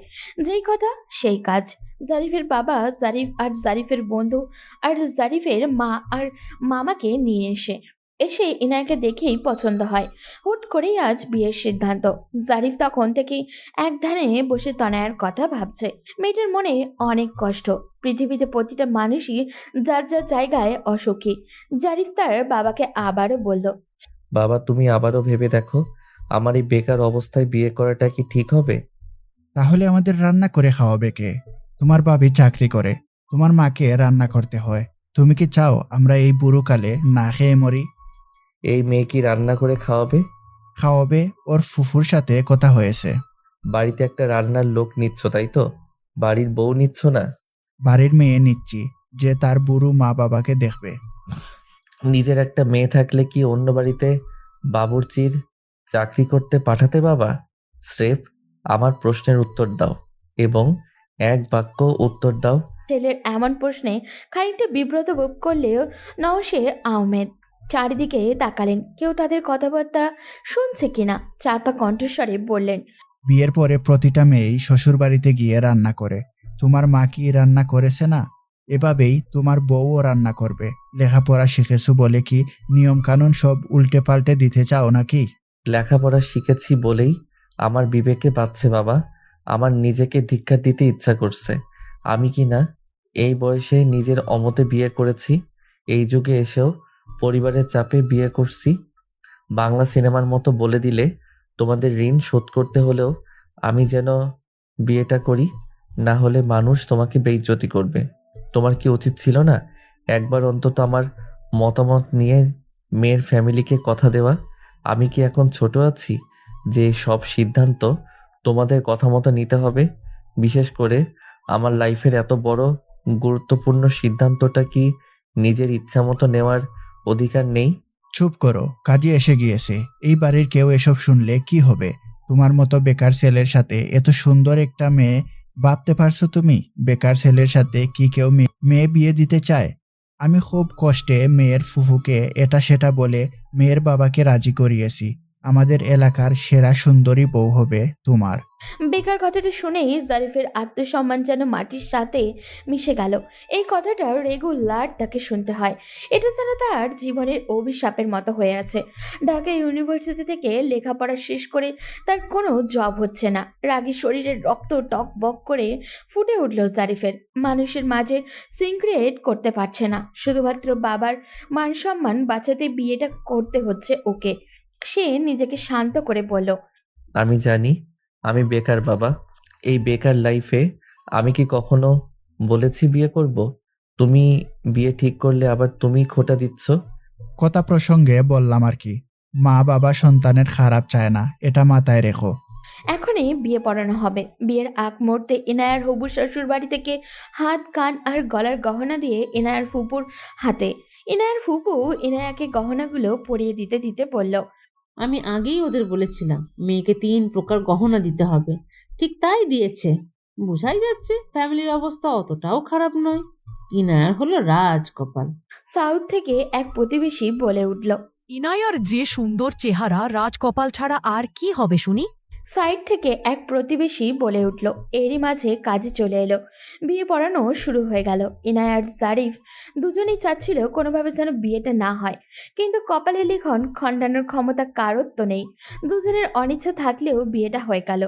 যেই কথা সেই কাজ। জারিফের বাবা জারিফ আর জারিফের বন্ধু আর জারিফের মা আর মামাকে নিয়ে এসে ইনায়াকে দেখেই পছন্দ হয়। হুট করেই আজ বিয়ের সিদ্ধান্ত। জারিফ তখন থেকেই এক ধ্যানে বসে তনয়ার কথা ভাবছে। মেয়েটার মনে অনেক কষ্ট। পৃথিবীতে প্রতিটা মানুষই যার যার জায়গায় অসুখী। জারিফ তার বাবাকে আবারও বলল, বাবা, তুমি আবারও ভেবে দেখো, আমার এই বেকার অবস্থায় বিয়ে করাটা কি ঠিক হবে? তাহলে আমাদের রান্না করে খাওয়াবে কে? তোমার ভাবি চাকরি করে, তোমার মাকে রান্না করতে হয়। তুমি কি চাও আমরা এই বুড়োকালে না খেয়ে মরি? এই মেয়ে কি রান্না করে খাওয়াবে? খাওয়াবে, ওর ফুফুর সাথে কথা হয়েছে। বাড়িতে একটা রান্নার লোক নিচ্ছ, তাই তো? বাড়ির বউ নিচ্ছ না? বাড়ির মেয়ে নিচ্ছি, যে তার বুড়ো মা বাবাকে দেখবে। নিজের একটা মেয়ে থাকলে কি অন্য বাড়িতে বাবুর্চির চাকরি করতে পাঠাতে বাবা? স্রেফ আমার প্রশ্নের উত্তর দাও এবং এক বাক্য উত্তর দাও। ছেলের এমন প্রশ্নে খানিকটা বিব্রত বোধ করলেও নওশে আহমেদ চারিদিকে তাকালেন, কেউ তাদের কথাবার্তা শুনছে কিনা। চাপা কণ্ঠস্বরে বললেন, বিয়ের পরে প্রতিটা মেয়েই শ্বশুর বাড়িতে গিয়ে রান্না করে। তোমার মা কি রান্না করেছে না? এভাবেই তোমার বউও রান্না করবে। লেখাপড়া শিখেছো বলে কি নিয়ম কানুন সব উল্টে পাল্টে দিতে চাও নাকি? লেখাপড়া শিখেছি বলেই আমার বিবেকে বাঁধছে বাবা। আমার নিজেকে ধিক্কার দিতে ইচ্ছা করছে। আমি কি না এই বয়সে নিজের অমতে বিয়ে করেছি? এই যুগে এসেও পরিবারের চাপে বিয়ে করছি। বাংলা সিনেমার মতো বলে দিলে তোমাদের ঋণ শোধ করতে হলেও আমি যেন বিয়েটা করি, না হলে মানুষ তোমাকে বেইজ্জতি করবে। তোমার কি উচিত ছিল না একবার অন্তত আমার মতামত নিয়ে মেয়ের ফ্যামিলিকে কথা দেওয়া? আমি কি এখন ছোট আছি যে সব সিদ্ধান্ত তোমাদের কথা মতো নিতে হবে? বিশেষ করে আমার লাইফের এত বড় গুরুত্বপূর্ণ সিদ্ধান্তটা কি নিজের ইচ্ছা মতো নেওয়ার অধিকার নেই? চুপ করো, কাজে এসে গিয়েছে। এই বাড়ির কেউ এসব শুনলে কি হবে? তোমার মতো বেকার ছেলের সাথে এত সুন্দর একটা মেয়ে, ভাবতে পারছো তুমি? বেকার ছেলের সাথে কি কেউ মেয়ে বিয়ে দিতে চায়? আমি খুব কষ্টে মেয়ের ফুফুকে এটা সেটা বলে মেয়ের বাবাকে রাজি করিয়েছি। আমাদের এলাকার সেরা সুন্দরী বউ হবে তোমার। বেকার কথাটা শুনেই জারিফের আত্মসম্মান যেন মাটির সাথে মিশে গেল। এই কথাটা রেগুলার তাকে শুনতে হয়। এটা যেন তার জীবনের অভিশাপের মতো হয়ে আছে। ঢাকা ইউনিভার্সিটি থেকে লেখাপড়া শেষ করে তার কোনো জব হচ্ছে না। রাগী শরীরের রক্ত টক বক করে ফুটে উঠল জারিফের। মানুষের মাঝে সিনক্রিয়েট করতে পারছে না। শুধুমাত্র বাবার মান সম্মান বাঁচাতে বিয়েটা করতে হচ্ছে ওকে। সে নিজেকে শান্ত করে বলল, আমি জানি আমি বেকার বাবা। এই বেকার লাইফে আমি কি কখনো বলেছি বিয়ে করব? তুমি বিয়ে ঠিক করলে আবার তুমি খোঁটা দিচ্ছ। কথা প্রসঙ্গে বললাম আর কি। মা বাবা সন্তানের খারাপ চায় না, এটা মাথায় রেখো। এখনই বিয়ে পড়ানো হবে। বিয়ের আগ মুহূর্তে ইনায়ার হবু শ্বশুর বাড়ি থেকে হাত কান আর গলার গহনা দিয়ে ইনায়ার ফুপুর হাতে। ইনায়ার ফুপু ইনায়াকে গহনাগুলো পরিয়ে দিতে দিতে বলল, আমি আগেই ওদের বলেছিলাম মেয়েকে 3 প্রকার গহনা দিতে হবে, ঠিক তাই দিয়েছে। বোঝাই যাচ্ছে ফ্যামিলির অবস্থা অতটাও খারাপ নয়। ইনায়ার হলো রাজকপাল। সাউথ থেকে এক প্রতিবেশী বলে উঠল, ইনায়ার যে সুন্দর চেহারা, রাজকপাল ছাড়া আর কি হবে শুনি? সাইড থেকে এক প্রতিবেশী বলে উঠল। এরই মাঝে কাজে চলে এলো। বিয়ে পড়ানো শুরু হয়ে গেল। ইনায়া আর জারিফ দুজনেই চাচ্ছিল কোনোভাবে যেন বিয়েটা না হয়, কিন্তু কপালে লিখন খণ্ডানোর ক্ষমতা কারোর তো নেই। দুজনের অনিচ্ছা থাকলেও বিয়েটা হয়ে গেল।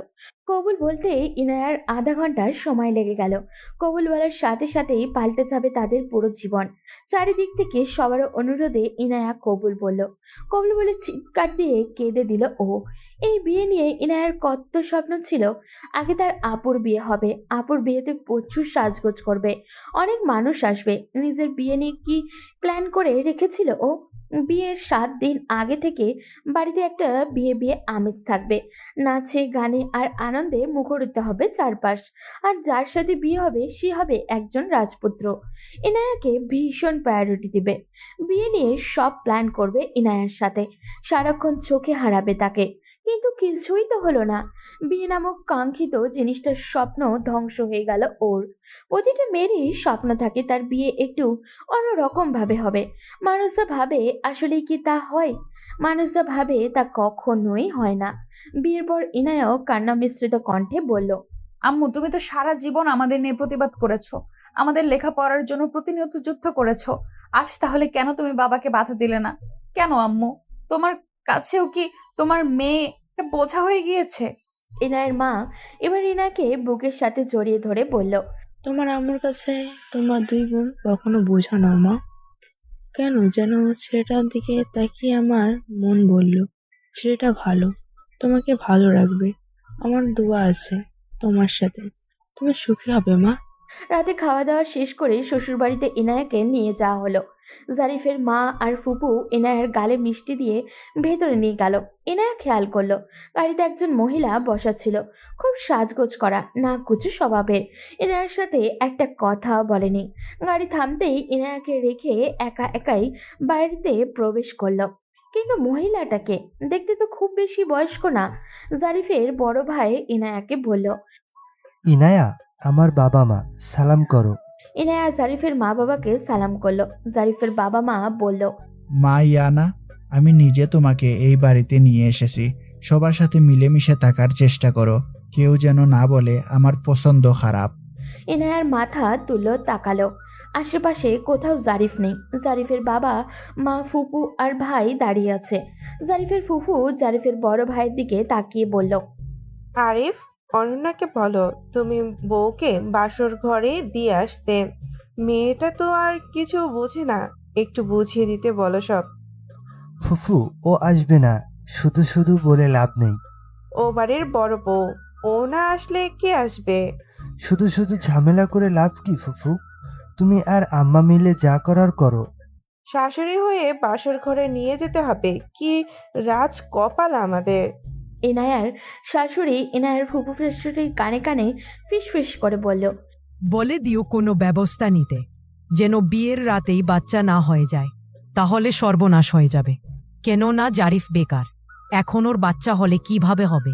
কবুল বলতে ইনায়ার আধা ঘন্টা সময় লেগে গেল। কবুল বলার সাথে সাথেই পাল্টে যাবে তাদের পুরো জীবন। চারিদিক থেকে সবার অনুরোধে ইনায়া কবুল বলল। কবুল বলে চিৎকার দিয়ে কেঁদে দিল ও। এই বিয়ে নিয়ে ইনায়ার কত স্বপ্ন ছিল। আগে তার আপুর বিয়ে হবে, আপুর বিয়েতে প্রচুর সাজগোজ করবে, অনেক মানুষ আসবে। নিজের বিয়ে নিয়ে কি প্ল্যান করে রেখেছিল ও? বিয়ের 7 দিন আগে থেকে বাড়িতে একটা বিয়ে বিয়ে আমেজ থাকবে। নাচে গানে আর আনন্দে মুখরিত হবে চারপাশ। আর যার সাথে বিয়ে হবে সে হবে একজন রাজপুত্র। ইনায়াকে ভীষণ প্রায়োরিটি দিবে। বিয়ে নিয়ে সব প্ল্যান করবে ইনায়ার সাথে, সারাক্ষণ চোখে হারাবে তাকে। কিন্তু কিছুই তো হলো না। বিয়ে নামক কাঙ্ক্ষিত জিনিসটার স্বপ্ন ধ্বংস হয়ে গেল ওর। প্রতিটা মেয়েরই স্বপ্ন থাকে তার বিয়ে একটু অন্যরকম ভাবে হবে। মানুষরা ভাবে আসলেই কি তা হয়? মানুষরা ভাবে তা কখনোই হয় না। বিয়ের পর ইনায়াও কান্না মিশ্রিত কণ্ঠে বলল, আম্মু, তুমি তো সারা জীবন আমাদের নিয়ে প্রতিবাদ করেছো, আমাদের লেখাপড়ার জন্য প্রতিনিয়ত যুদ্ধ করেছো। আজ তাহলে কেন তুমি বাবাকে বাধা দিলে না? কেন আম্মু? তোমার কাছেও কি তোমার মেয়ে একটা বোঝা হয়ে গিয়েছে? ইনায়ের মা এবার ইনাকে বুকের সাথে জড়িয়ে ধরে বলল, তোমার আম্মুর কাছে তোমার 2 বোন কখনো বোঝা নাও মা। কেন যেন ছেলেটার দিকে তাকিয়ে আমার মন বলল, ছেলেটা ভালো, তোমাকে ভালো রাখবে। আমার দোয়া আছে তোমার সাথে, তুমি সুখী হবে মা। রাতে খাওয়া দাওয়া শেষ করে শ্বশুরবাড়িতে ইনায়াকে নিয়ে যাওয়া হলো। জারিফের মা আর ফুপু ইনায়ার গালে মিষ্টি দিয়ে ভেতরে নিয়ে গেল। ইনায়া খেয়াল করলো গাড়িতে একজন মহিলা বসা ছিল, খুব সাজগোজ করা, নাক কুচু স্বভাবের। ইনায়ার সাথে একটা কথাও বলেনি। গাড়ি থামতেই ইনায়াকে রেখে একা একাই বাড়িতে প্রবেশ করলো। কিন্তু মহিলাটাকে দেখতে তো খুব বেশি বয়স্ক না। জারিফের বড় ভাই ইনায়াকে বলল, ইনায়া, আমার বাবা মা, সালাম করো। ইনায়া জারিফের মা বাবাকে সালাম করলো। জারিফের বাবা মা বলল, মা ইয়ানা, আমি নিজে তোমাকে এই বাড়িতে নিয়ে এসেছি। সবার সাথে মিলেমিশে থাকার চেষ্টা করো, কেউ যেন না বলে আমার পছন্দ খারাপ। ইনায়ার মাথা তুললো, তাকালো। আশেপাশে কোথাও জারিফ নেই। জারিফের বাবা মা ফুপু আর ভাই দাঁড়িয়ে আছে। জারিফের ফুফু জারিফের বড় ভাইয়ের দিকে তাকিয়ে বলল, আরিফ, অনন্যাকে বলো তুমি বউকে বাসর ঘরে দিয়ে আসতে। মেয়েটা তো আর কিছু বোঝে না, একটু বুঝিয়ে দিতে বলো সব। ফুফু, ও আসবে না, শুধু শুধু বলে লাভ নেই। ও বাড়ির বড় বউ, ও না আসলে কে আসবে? শুধু শুধু ঝামেলা করে লাভ কি ফুফু? তুমি আর আম্মা মিলে যা করার করো। শাশুড়ি হয়ে বাসর ঘরে নিয়ে যেতে হবে, কি রাজ কপাল আমাদের। ইনায়ার শাশুড়ি ইনায়ার ফুপু শাশুড়ির কানে কানে ফিস করে বলল, বলে দিও কোনো ব্যবস্থা নিতে, যেন বিয়ের রাতেই বাচ্চা না হয়ে যায়, তাহলে সর্বনাশ হয়ে যাবে। কেননা জারিফ বেকার, এখন ওর বাচ্চা হলে কিভাবে হবে?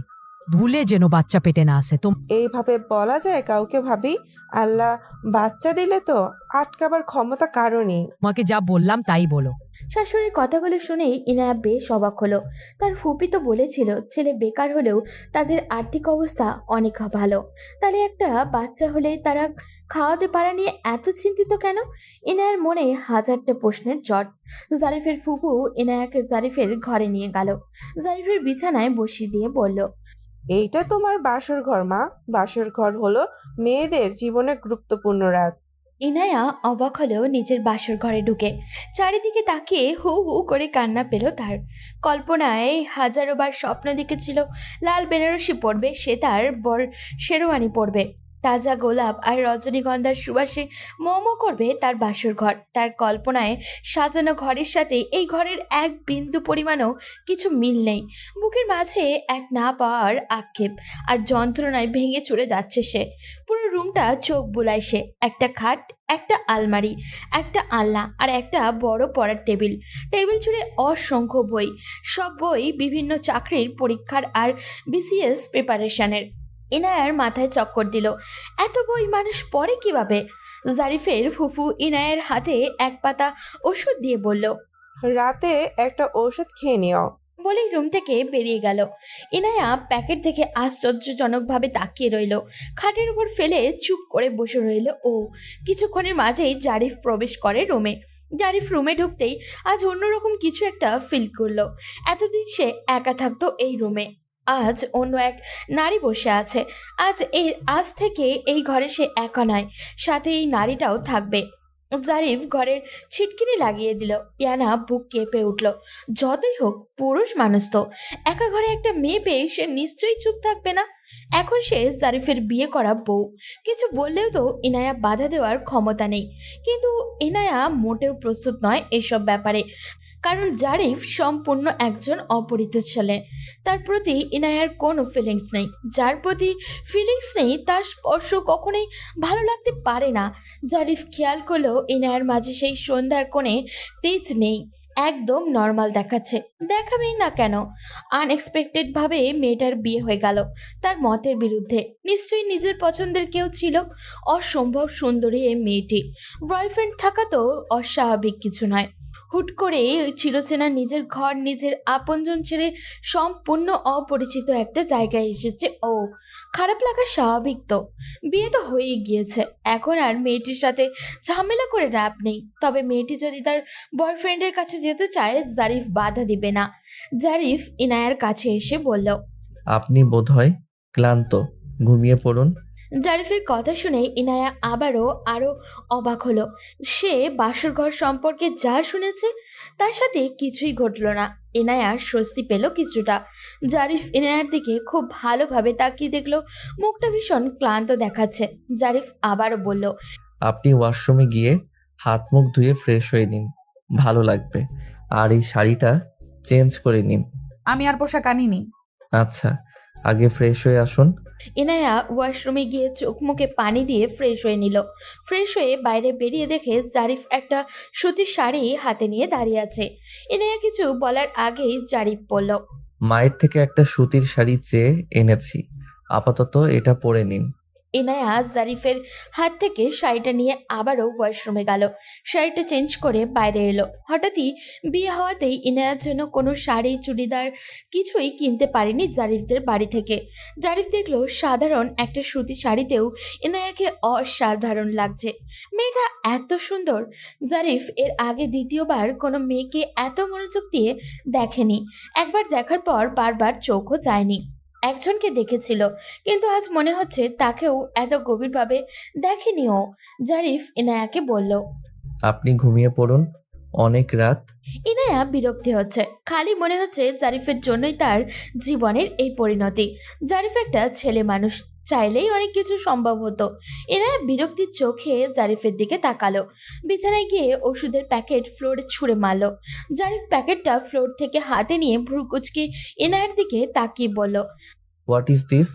ভুলে যেন বাচ্চা পেটে না আসে। এইভাবে বলা যায় কাউকে? ভাবি, আল্লাহ বাচ্চা দিলে তো আটকাবার ক্ষমতা কারণই। তোমাকে যা বললাম তাই বলো। শাশুড়ির কথাগুলো শুনেই ইনায়া বেশ অবাক হলো। তার ফুপি তো বলেছিল ছেলে বেকার হলেও তাদের আর্থিক অবস্থা অনেক ভালো, তাহলে একটা বাচ্চা হলে তারা খাওয়াতে পারা নিয়ে এত চিন্তিত কেন? ইনায়ার মনে হাজারটা প্রশ্নের জট। জারিফের ফুপু ইনায়াকে জারিফের ঘরে নিয়ে গেল। জারিফের বিছানায় বসিয়ে দিয়ে বলল, এইটা তোমার বাসর ঘর মা। বাসর ঘর হলো মেয়েদের জীবনে গুরুত্বপূর্ণ রাত। ইনায়া অবাক হলেও নিজের বাসর ঘরে ঢুকে চারিদিকে তাকিয়ে হু হু করে কান্না পেল তার। কল্পনায় হাজারোবার স্বপ্ন দেখেছিল লাল বেনারসি পরবে, সে তার বর শেরওয়ানি পরবে, তাজা গোলাপ আর রজনীগন্ধার সুবাসে মোমো করবে তার বাসর ঘর। তার কল্পনায় সাজানো ঘরের সাথে এই ঘরের এক বিন্দু পরিমাণও কিছু মিল নেই। বুকের মাঝে এক না পাওয়ার আক্ষেপ আর যন্ত্রণায় ভেঙে চুরে যাচ্ছে সে। পুরো রুমটা চোখ বুলায় সে। একটা খাট, একটা আলমারি, একটা আলনা আর একটা বড় পড়ার টেবিল। টেবিল জুড়ে অসংখ্য বই, সব বই বিভিন্ন চাকরির পরীক্ষার আর বিসিএস প্রিপারেশনের। ইনায়ার মাথায় চক্কর দিল, এত বই মানুষ পড়ে কিভাবে? জারিফের ফুফু ইনায়ের হাতে এক পাতা ওষুধ দিয়ে বলল, রাতে একটা ঔষধ খেয়ে নিও। বলেই রুম থেকে বেরিয়ে গেল। ইনায়া প্যাকেট থেকে আশ্চর্যজনকভাবে তাকিয়ে রইল। খাটের উপর ফেলে চুপ করে বসে রইল ও। কিছুক্ষণের মাঝেই জারিফ প্রবেশ করে রুমে। জারিফ রুমে ঢুকতেই আজ অন্যরকম কিছু একটা ফিল করলো। এতদিন সে একা থাকতো এই রুমে, আজ অন্য এক নারী বসে আছে। আজ থেকে এই ঘরে সে একা নয়, সাথে এই নারীটাও থাকবে। জারিফ ঘরের ছিটকিনি লাগিয়ে দিল। ইয়ানা বুক কেঁপে উঠল। যতই হোক পুরুষ মানুষ তো, একা ঘরে একটা মেয়ে পেয়ে সে নিশ্চয়ই চুপ থাকবে না। এখন সে জারিফের বিয়ে করা বউ, কিছু বললেও তো ইনায়া বাধা দেওয়ার ক্ষমতা নেই। কিন্তু ইনায়া মোটেও প্রস্তুত নয় এসব ব্যাপারে। কারণ জারিফ সম্পূর্ণ একজন অপরিচিত ছেলে। তার প্রতি ইনায়ার কোনো ফিলিংস নেই। যার প্রতি ফিলিংস নেই তার স্পর্শ কখনোই ভালো লাগতে পারে না। জারিফ খেয়াল করলো ইনায়ার মাঝে সেই সন্ধ্যার কোণে তেজ নেই, একদম নর্মাল দেখাচ্ছে। দেখাবেই না কেন? আনএক্সপেক্টেড ভাবে মেয়েটার বিয়ে হয়ে গেল তার মতের বিরুদ্ধে। নিশ্চয়ই নিজের পছন্দের কেউ ছিল। অসম্ভব সুন্দরী এই মেয়েটি। বয়ফ্রেন্ড থাকা তো অস্বাভাবিক কিছু নয়। হুট করে চিরচেনা নিজের ঘর, নিজের আপনজন ছেড়ে সম্পূর্ণ অপরিচিত একটা জায়গায় এসেছে ও। খারাপ লাগা স্বাভাবিক তো। বিয়ে তো হয়ে গিয়েছে, এখন আর মেয়েটির সাথে ঝামেলা করে লাভ নেই। তবে মেয়েটি যদি তার বয়ফ্রেন্ডের কাছে যেতে চায়, জারিফ বাধা দিবে না। জারিফ ইনায়ার কাছে এসে বলল, আপনি বোধহয় ক্লান্ত, ঘুমিয়ে পড়ুন। জারিফের কথা শুনে ইনায়া আরো অবাক হলো। সে বাসরঘর সম্পর্কে যা শুনেছে তার সাথে কিছুই ঘটলো না। ইনায়া স্বস্তি পেল কিছুটা। জারিফ ইনায়ার দিকে খুব ভালোভাবে তাকিয়ে দেখলো মুখটা ভীষণ ক্লান্ত দেখাচ্ছে। জারিফ আবারও বলল, আপনি ওয়াশরুমে গিয়ে হাত মুখ ধুয়ে ফ্রেশ হয়ে নিন, ভালো লাগবে। আর এই শাড়িটা চেঞ্জ করে নিন। আমি আর পোশাক আনিনি। আচ্ছা, আগে ফ্রেশ হয়ে আসুন। ইনায়া ওয়াশরুমে গিয়ে চোখ মুখে পানি দিয়ে ফ্রেশ হয়ে নিল। ফ্রেশ হয়ে বাইরে বেরিয়ে দেখে জারিফ একটা সুতির শাড়ি হাতে নিয়ে দাঁড়িয়ে আছে। ইনায়া কিছু বলার আগেই জারিফ বলল, মায়ের থেকে একটা সুতির শাড়ি চেয়ে এনেছি, আপাতত এটা পরে নিন। ইনায়া জারিফের হাত থেকে শাড়িটা নিয়ে আবারও ওয়াশরুমে গেল। শাড়িটা চেঞ্জ করে বাইরে এলো। হঠাৎই বিয়ে হওয়াতেই ইনায়ার জন্য কোনো শাড়ি, চুড়িদার কিছুই কিনতে পারেনি জারিফদের বাড়ি থেকে। জারিফ দেখলো সাধারণ একটা সুতি শাড়িতেও ইনায়াকে অসাধারণ লাগছে। মেয়েটা এত সুন্দর। জারিফ এর আগে দ্বিতীয়বার কোনো মেয়েকে এত মনোযোগ দিয়ে দেখেনি। একবার দেখার পর বারবার চোখও যায়নি। একজনকে দেখেছিল, কিন্তু আজ মনে হচ্ছে তাকেও এত গভীরভাবে দেখেনি ও। জারিফ ইনায়াকে বলল, আপনি ঘুমিয়ে পড়ুন, অনেক রাত। ইনায়া বিরক্তি হচ্ছে। খালি মনে হচ্ছে জারিফের জন্যই তার জীবনের এই পরিণতি। জারিফ একটা ছেলে মানুষ, চাইলেই অনেক কিছু সম্ভব হতো। ইনায়া বিরক্তির চোখে জারিফের দিকে তাকালো। বিছানায় গিয়ে ওষুধের প্যাকেট ফ্লোরে ছুঁড়ে মারল। জারিফ প্যাকেটটা ফ্লোর থেকে হাতে নিয়ে ভ্রু কুচকে ইনায়ার দিকে তাকিয়ে বলল, হোয়াট ইজ দিস?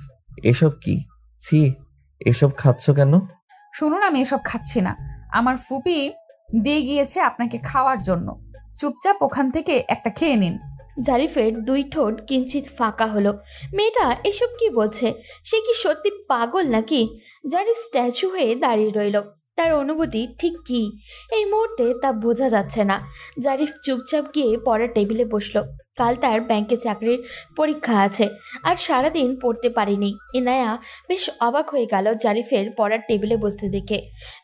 এসব কি? ছি, এসব খাচ্ছ কেন? শুনুন, আমি এসব খাচ্ছি না। আমার ফুপি দিয়ে গিয়েছে আপনাকে খাওয়ার জন্য। চুপচাপ ওখান থেকে একটা খেয়ে নিন। জারিফের দুই ঠোঁট কিঞ্চিত ফাঁকা হলো। মেয়েটা এসব কি বলছে? সে কি সত্যি পাগল নাকি? জারিফ স্ট্যাচু হয়ে দাঁড়িয়ে রইল। তার অনুভূতি ঠিক কি এই মুহূর্তে তা বোঝা যাচ্ছে না। জারিফ চুপচাপ গিয়ে পড়ার টেবিলে বসলো। কাল তার ব্যাংকে চাকরির পরীক্ষা আছে, আর সারাদিন পড়তে পারেনি। ইনায়া বেশ অবাক হয়ে গেল জারিফের পড়ার টেবিলে বসতে দেখে।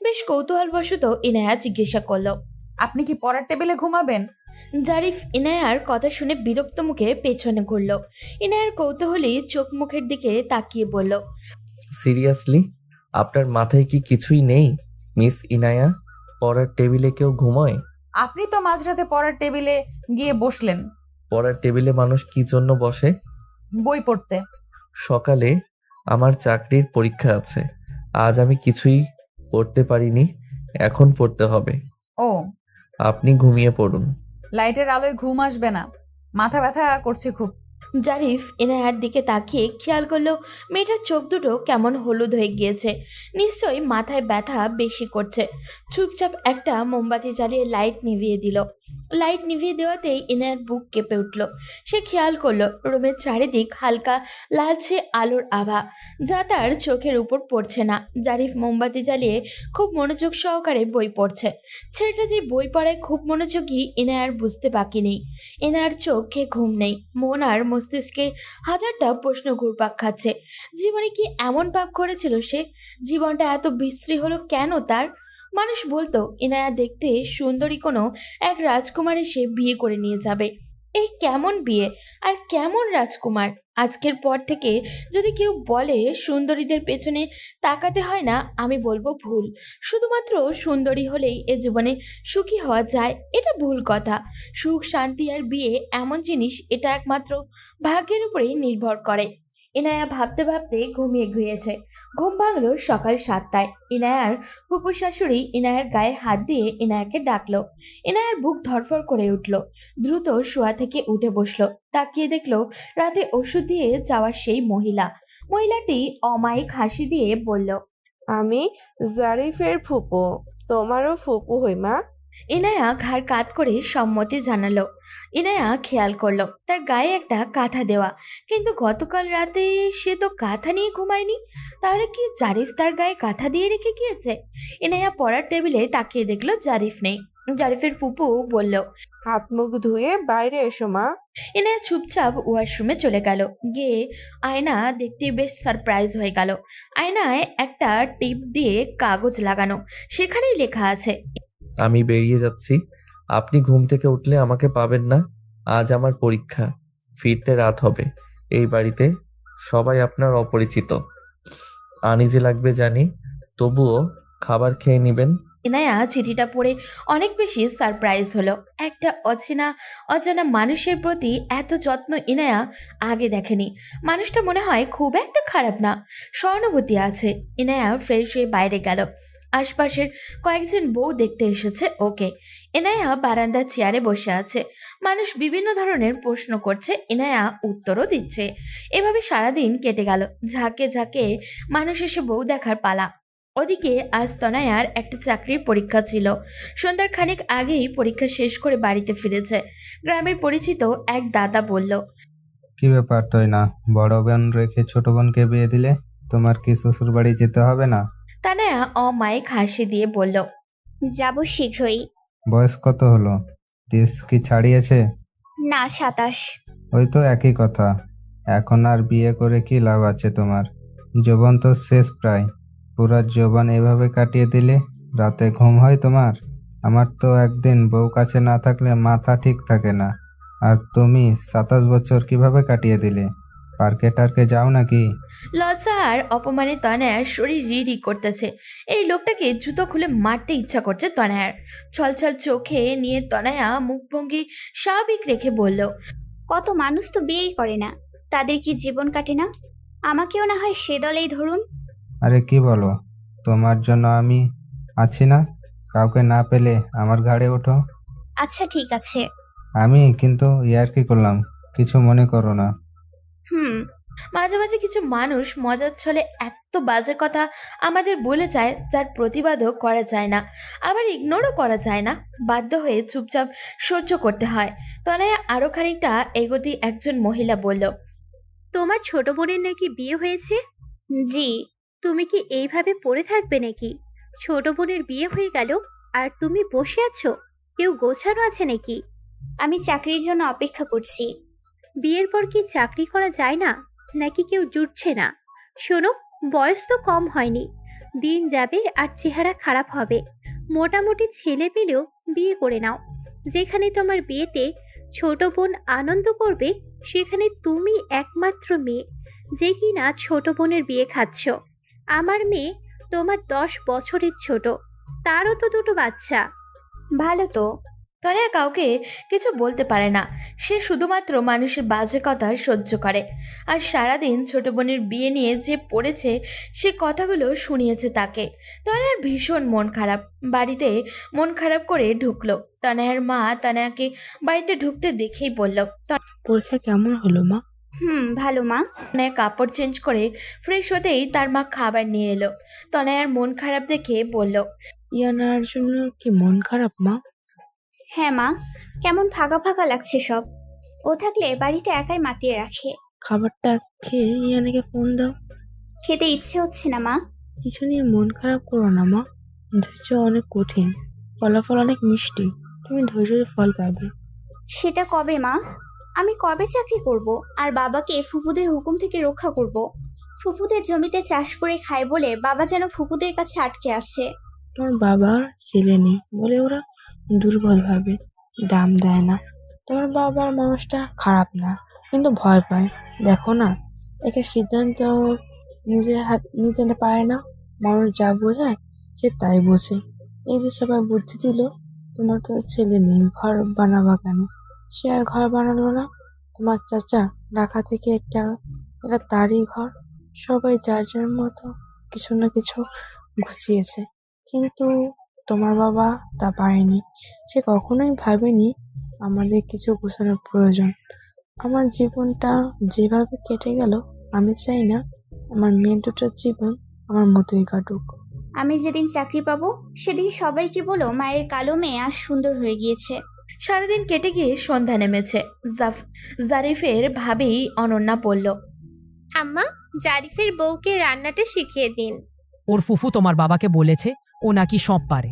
বেশ কৌতূহলবশত ইনায়া জিজ্ঞাসা করলো, আপনি কি পড়ার টেবিলে ঘুমাবেন? জারিফ ইনায়ার কথা শুনে বিরক্ত মুখে পেছনে ঘুরল। ইনায়ার কৌতূহলী চোখ মুখের দিকে তাকিয়ে বলল, সিরিয়াসলি, আপনার মাথায় কি কিছুই নেই মিস ইনায়া? পড়ার টেবিলে কেউ ঘুমোয়? আপনি তো মাঝরাতে পড়ার টেবিলে গিয়ে বসলেন। পড়ার টেবিলে মানুষ কি জন্য বসে? বই পড়তে। সকালে আমার চাকরির পরীক্ষা আছে, আজ আমি কিছুই পড়তে পারিনি, এখন পড়তে হবে। ও, আপনি ঘুমিয়ে পড়ুন। লাইটের আলোয় ঘুম আসবে না, মাথা ব্যথা করছে খুব। জারিফ ইনায়ার দিকে তাকিয়ে খেয়াল করলো মেয়েটার চোখ দুটো কেমন হলুদ হয়ে গিয়েছে। নিশ্চয়ই মাথায় ব্যথা বেশি করছে। চুপচাপ একটা মোমবাতি জ্বালিয়ে লাইট নিভিয়ে দিল। লাইট নিভিয়ে দেওয়াতেই ইনায়ার বুক কেঁপে উঠল। সে খেয়াল করলো রুমের চারিদিক হালকা লালচে আলোর আভা, যা তার চোখের উপর পড়ছে না। জারিফ মোমবাতি জ্বালিয়ে খুব মনোযোগ সহকারে বই পড়ছে। ছেলেটা যে বই পড়ায় খুব মনোযোগী ইনায়ার বুঝতে বাকি নেই। ইনায়ার চোখে ঘুম নেই, মন আর মস্তিষ্কে হাজারটা প্রশ্ন ঘুরপাক খাচ্ছে। জীবনে কি এমন পাপ করেছিল সে? জীবনটা এত বিশ্রী হলো কেন তার? মানুষ বলতো ইনায়া দেখতে সুন্দরী কোনো এক রাজকুমার এসে বিয়ে করে নিয়ে যাবে। এই কেমন বিয়ে আর কেমন রাজকুমার? আজকের পর থেকে যদি কেউ বলে সুন্দরীদের পেছনে তাকাতে হয় না, আমি বলবো ভুল। শুধুমাত্র সুন্দরী হলেই এ জীবনে সুখী হওয়া যায়, এটা ভুল কথা। সুখ, শান্তি আর বিয়ে এমন জিনিস, এটা একমাত্র ভাগ্যের উপরেই নির্ভর করে। ইনায়া ভাবতে ভাবতে ঘুমিয়ে গিয়েছে। ঘুম ভাঙলো সকাল 7টায়। ইনায়ার ফুপু শাশুড়ি ইনায়ার গায়ে হাত দিয়ে ইনায়াকে ডাকলো। ইনায়ার বুক ধড়ফড় করে উঠল। দ্রুত শোয়া থেকে উঠে বসলো। তাকিয়ে দেখলো রাতে ওষুধ দিয়ে যাওয়া সেই মহিলাটি অমায়িক হাসি দিয়ে বলল, আমি জারিফের ফুপু, তোমারও ফুপু হই মা। ইনায়া ঘাড় কাত করে সম্মতি জানালো। ইনায়া খেয়াল করলো তার গায়ে একটা কাঁথা দেওয়া, কিন্তু গতকাল রাতে সে তো কাঁথা নিয়ে ঘুমায়নি। তাহলে কি জারিফ তার গায়ে কাঁথা দিয়ে রেখে গিয়েছে? ইনায়া পড়ার টেবিলে তাকিয়ে দেখলো জারিফ নেই। জারিফের ফুপু বলল, হাত মুখ ধুয়ে বাইরে এসো মা। ইনায়া চুপচাপ ওয়াশরুমে চলে গেল। গিয়ে আয়না দেখতে বেশ সারপ্রাইজ হয়ে গেল। আয়নায় একটা টিপ দিয়ে কাগজ লাগানো, সেখানেই লেখা আছে, আমি বেরিয়ে যাচ্ছি। আপনি ঘুম থেকে উঠলে আমাকে পাবেন না। আজ আমার পরীক্ষা, ফিরতে রাত হবে। এই বাড়িতে সবাই আপনার অপরিচিত। আনইজি লাগবে জানি, তবুও খাবার খেয়ে নেবেন। ইনায়া চিঠিটা পড়ে অনেক বেশি সারপ্রাইজ হলো। একটা অজানা মানুষের প্রতি এত যত্ন ইনায়া আগে দেখেনি। মানুষটা মনে হয় খুব একটা খারাপ না, সহানুভূতি আছে। ইনায়া ফ্রেশ হয়ে বাইরে গেল। আশপাশের কয়েকজন বউ দেখতে এসেছে ওকে। ইনায়া বারান্দার চেয়ারে বসে আছে। মানুষ বিভিন্ন ধরনের প্রশ্ন করছে, ইনায়া উত্তরও দিচ্ছে। এভাবে সারাদিন কেটে গেল। ঝাঁকে ঝাঁকে মানুষ এসে বউ দেখার পালা। ওদিকে আজ তনয়ার একটা চাকরির পরীক্ষা ছিল। সন্ধ্যার খানিক আগেই পরীক্ষা শেষ করে বাড়িতে ফিরেছে। গ্রামের পরিচিত এক দাদা বলল, কি ব্যাপার তয়না, বড় বোন রেখে ছোট বোনকে বিয়ে দিলে? তোমার কি শ্বশুর বাড়ি যেতে হবে না? তনয়া অমায়িক হাসি দিয়ে বলল, যাব শীঘ্রই। বয়স কত হলো? 30 কি ছাড়িয়েছে? না, 27। ওই তো একই কথা। এখন আর বিয়ে করে কি লাভ আছে তোমার? যৌবন তো শেষ প্রায়। পুরা যৌবন এভাবে কাটিয়ে দিলে রাতে ঘুম হয় তোমার? আমার তো একদিন বউ কাছে না থাকলে মাথা ঠিক থাকে না। আর তুমি 27 বছর কিভাবে কাটিয়ে দিলে? পার্কে টার্কে যাও নাকি? লজ্জা আর অপমানে তনয়ার শরীর রিড়ি করতেছে। এই লোকটাকে জুতো খুলে মারতে ইচ্ছা করছে তনয়ার। ছলছল চোখে নিয়ে তনয়া মুখভঙ্গি স্বাভাবিক রেখে বলল, কত মানুষ তো বিয়েই করে না, তাদের কি জীবন কাটে না? আমাকেও না হয় সে দলেই ধরুন। আরে কি বলো? তোমার জন্য আমি আছি না? কাউকে না পেলে আমার ঘাড়ে ওঠো। আচ্ছা ঠিক আছে। আমি কিন্তু ইয়ার্কি করলাম, কিছু মনে করো না। মাঝে মাঝে কিছু মানুষ মজার ছলে এত বাজে কথা আমাদের বলে যায়, যার প্রতিবাদও করা যায় না, আবার ইগনোরও করা যায় না। বাধ্য হয়ে চুপচাপ সহ্য করতে হয়। তনয়া আরো খানিকটা এগোতেই একজন মহিলা বলল, তোমার ছোট বোনের নাকি বিয়ে হয়েছে? জি। তুমি কি এইভাবে পড়ে থাকবে নাকি? ছোট বোনের বিয়ে হয়ে গেল আর তুমি বসে আছো? কেউ গোছানো আছে নাকি? আমি চাকরির জন্য অপেক্ষা করছি। বিয়ের পর কি চাকরি করা যায় না, নাকি কেউ জুটছে না? শোনো, বয়স তো কম হয়নি, দিন যাবে আর চেহারা খারাপ হবে। মোটামুটি ছেলে পেলেও বিয়ে করে নাও। যেখানে তোমার বিয়েতে ছোট বোন আনন্দ করবে, সেখানে তুমি একমাত্র মেয়ে যে কিনা ছোট বোনের বিয়ে খাচ্ছ। আমার মেয়ে তোমার 10 বছরের ছোট, তারও তো দুটো বাচ্চা। ভালো তো। তনয়া কাউকে কিছু বলতে পারে না। সে শুধুমাত্র মানুষের বাজে কথা সহ্য করে। আর সারাদিন ছোট বোনের বিয়ে নিয়ে যে পড়েছে সে কথাগুলো শুনিয়েছে তাকে। তনয়ার ভীষণ মন খারাপ। বাড়িতে মন খারাপ করে ঢুকলো। তনয়ার মা তনয়াকে বাড়িতে ঢুকতে দেখেই বলল, পরীক্ষা কেমন হলো মা? ভালো মা। তনয়া কাপড় চেঞ্জ করে ফ্রেশ হতেই তার মা খাবার নিয়ে এলো। তনয়ার মন খারাপ দেখে বলল, ইয়ানার জন্য কি মন খারাপ মা? হ্যাঁ মা, কেমন ফাঁকা ফাঁকা লাগছে সব। ও থাকলে বাড়িটা একাই মাতিয়ে রাখে। খাবারটা খেয়ে ইয়ানাকে ফোন দাও। খেতে ইচ্ছে হচ্ছে না মা। কিছু নিয়ে মন খারাপ করো না মা, ধৈর্য অনেক কঠিন, ফলাফল অনেক মিষ্টি, তুমি ধৈর্যের ফল পাবে। সেটা কবে মা? আমি কবে চাকরি করব আর বাবাকে ফুপুদের হুকুম থেকে রক্ষা করব? ফুপুদের জমিতে চাষ করে খায় বলে বাবা যেন ফুপুদের কাছে আটকে আসে। তোমার বাবার ছেলে নেই বলে ওরা দুর্বল ভাবে, দাম দেয় না। তোমার বাবার মানুষটা খারাপ না, কিন্তু ভয় পায়। দেখো না, একটা সিদ্ধান্ত নিজের হাত নিতে পারে না। মানুষ যা বোঝায় সে তাই বোঝে। এই যে সবাই বুদ্ধি দিল, তোমার তো ছেলে নেই, ঘর বানাবা কেন? সে আর ঘর বানালো না। তোমার চাচা ঢাকা থেকে একটা এটা তারই ঘর। সবাই যার যার মতো কিছু না কিছু গুছিয়েছে, কিন্তু তোমার বাবা তা পারেনি। সে কখনোই ভাবেনি আমাদের কিছু গোছানোর প্রয়োজন। আমার জীবনটা যেভাবে কেটে গেল, আমি চাই না আমার মেয়ে দুটোর জীবন আমার মতোই কাটুক। আমি যেদিন চাকরি পাবো সেদিন সবাইকে বলো মায়ের কালো মেয়ে আজ সুন্দর হয়ে গিয়েছে। সারাদিন কেটে গিয়ে সন্ধ্যা নেমেছে। জারিফের ভাবেই অনন্যা বলল, আম্মা, জারিফের বউকে রান্নাটা শিখিয়ে দিন। ওর ফুফু তোমার বাবাকে বলেছে ও নাকি সব পারে।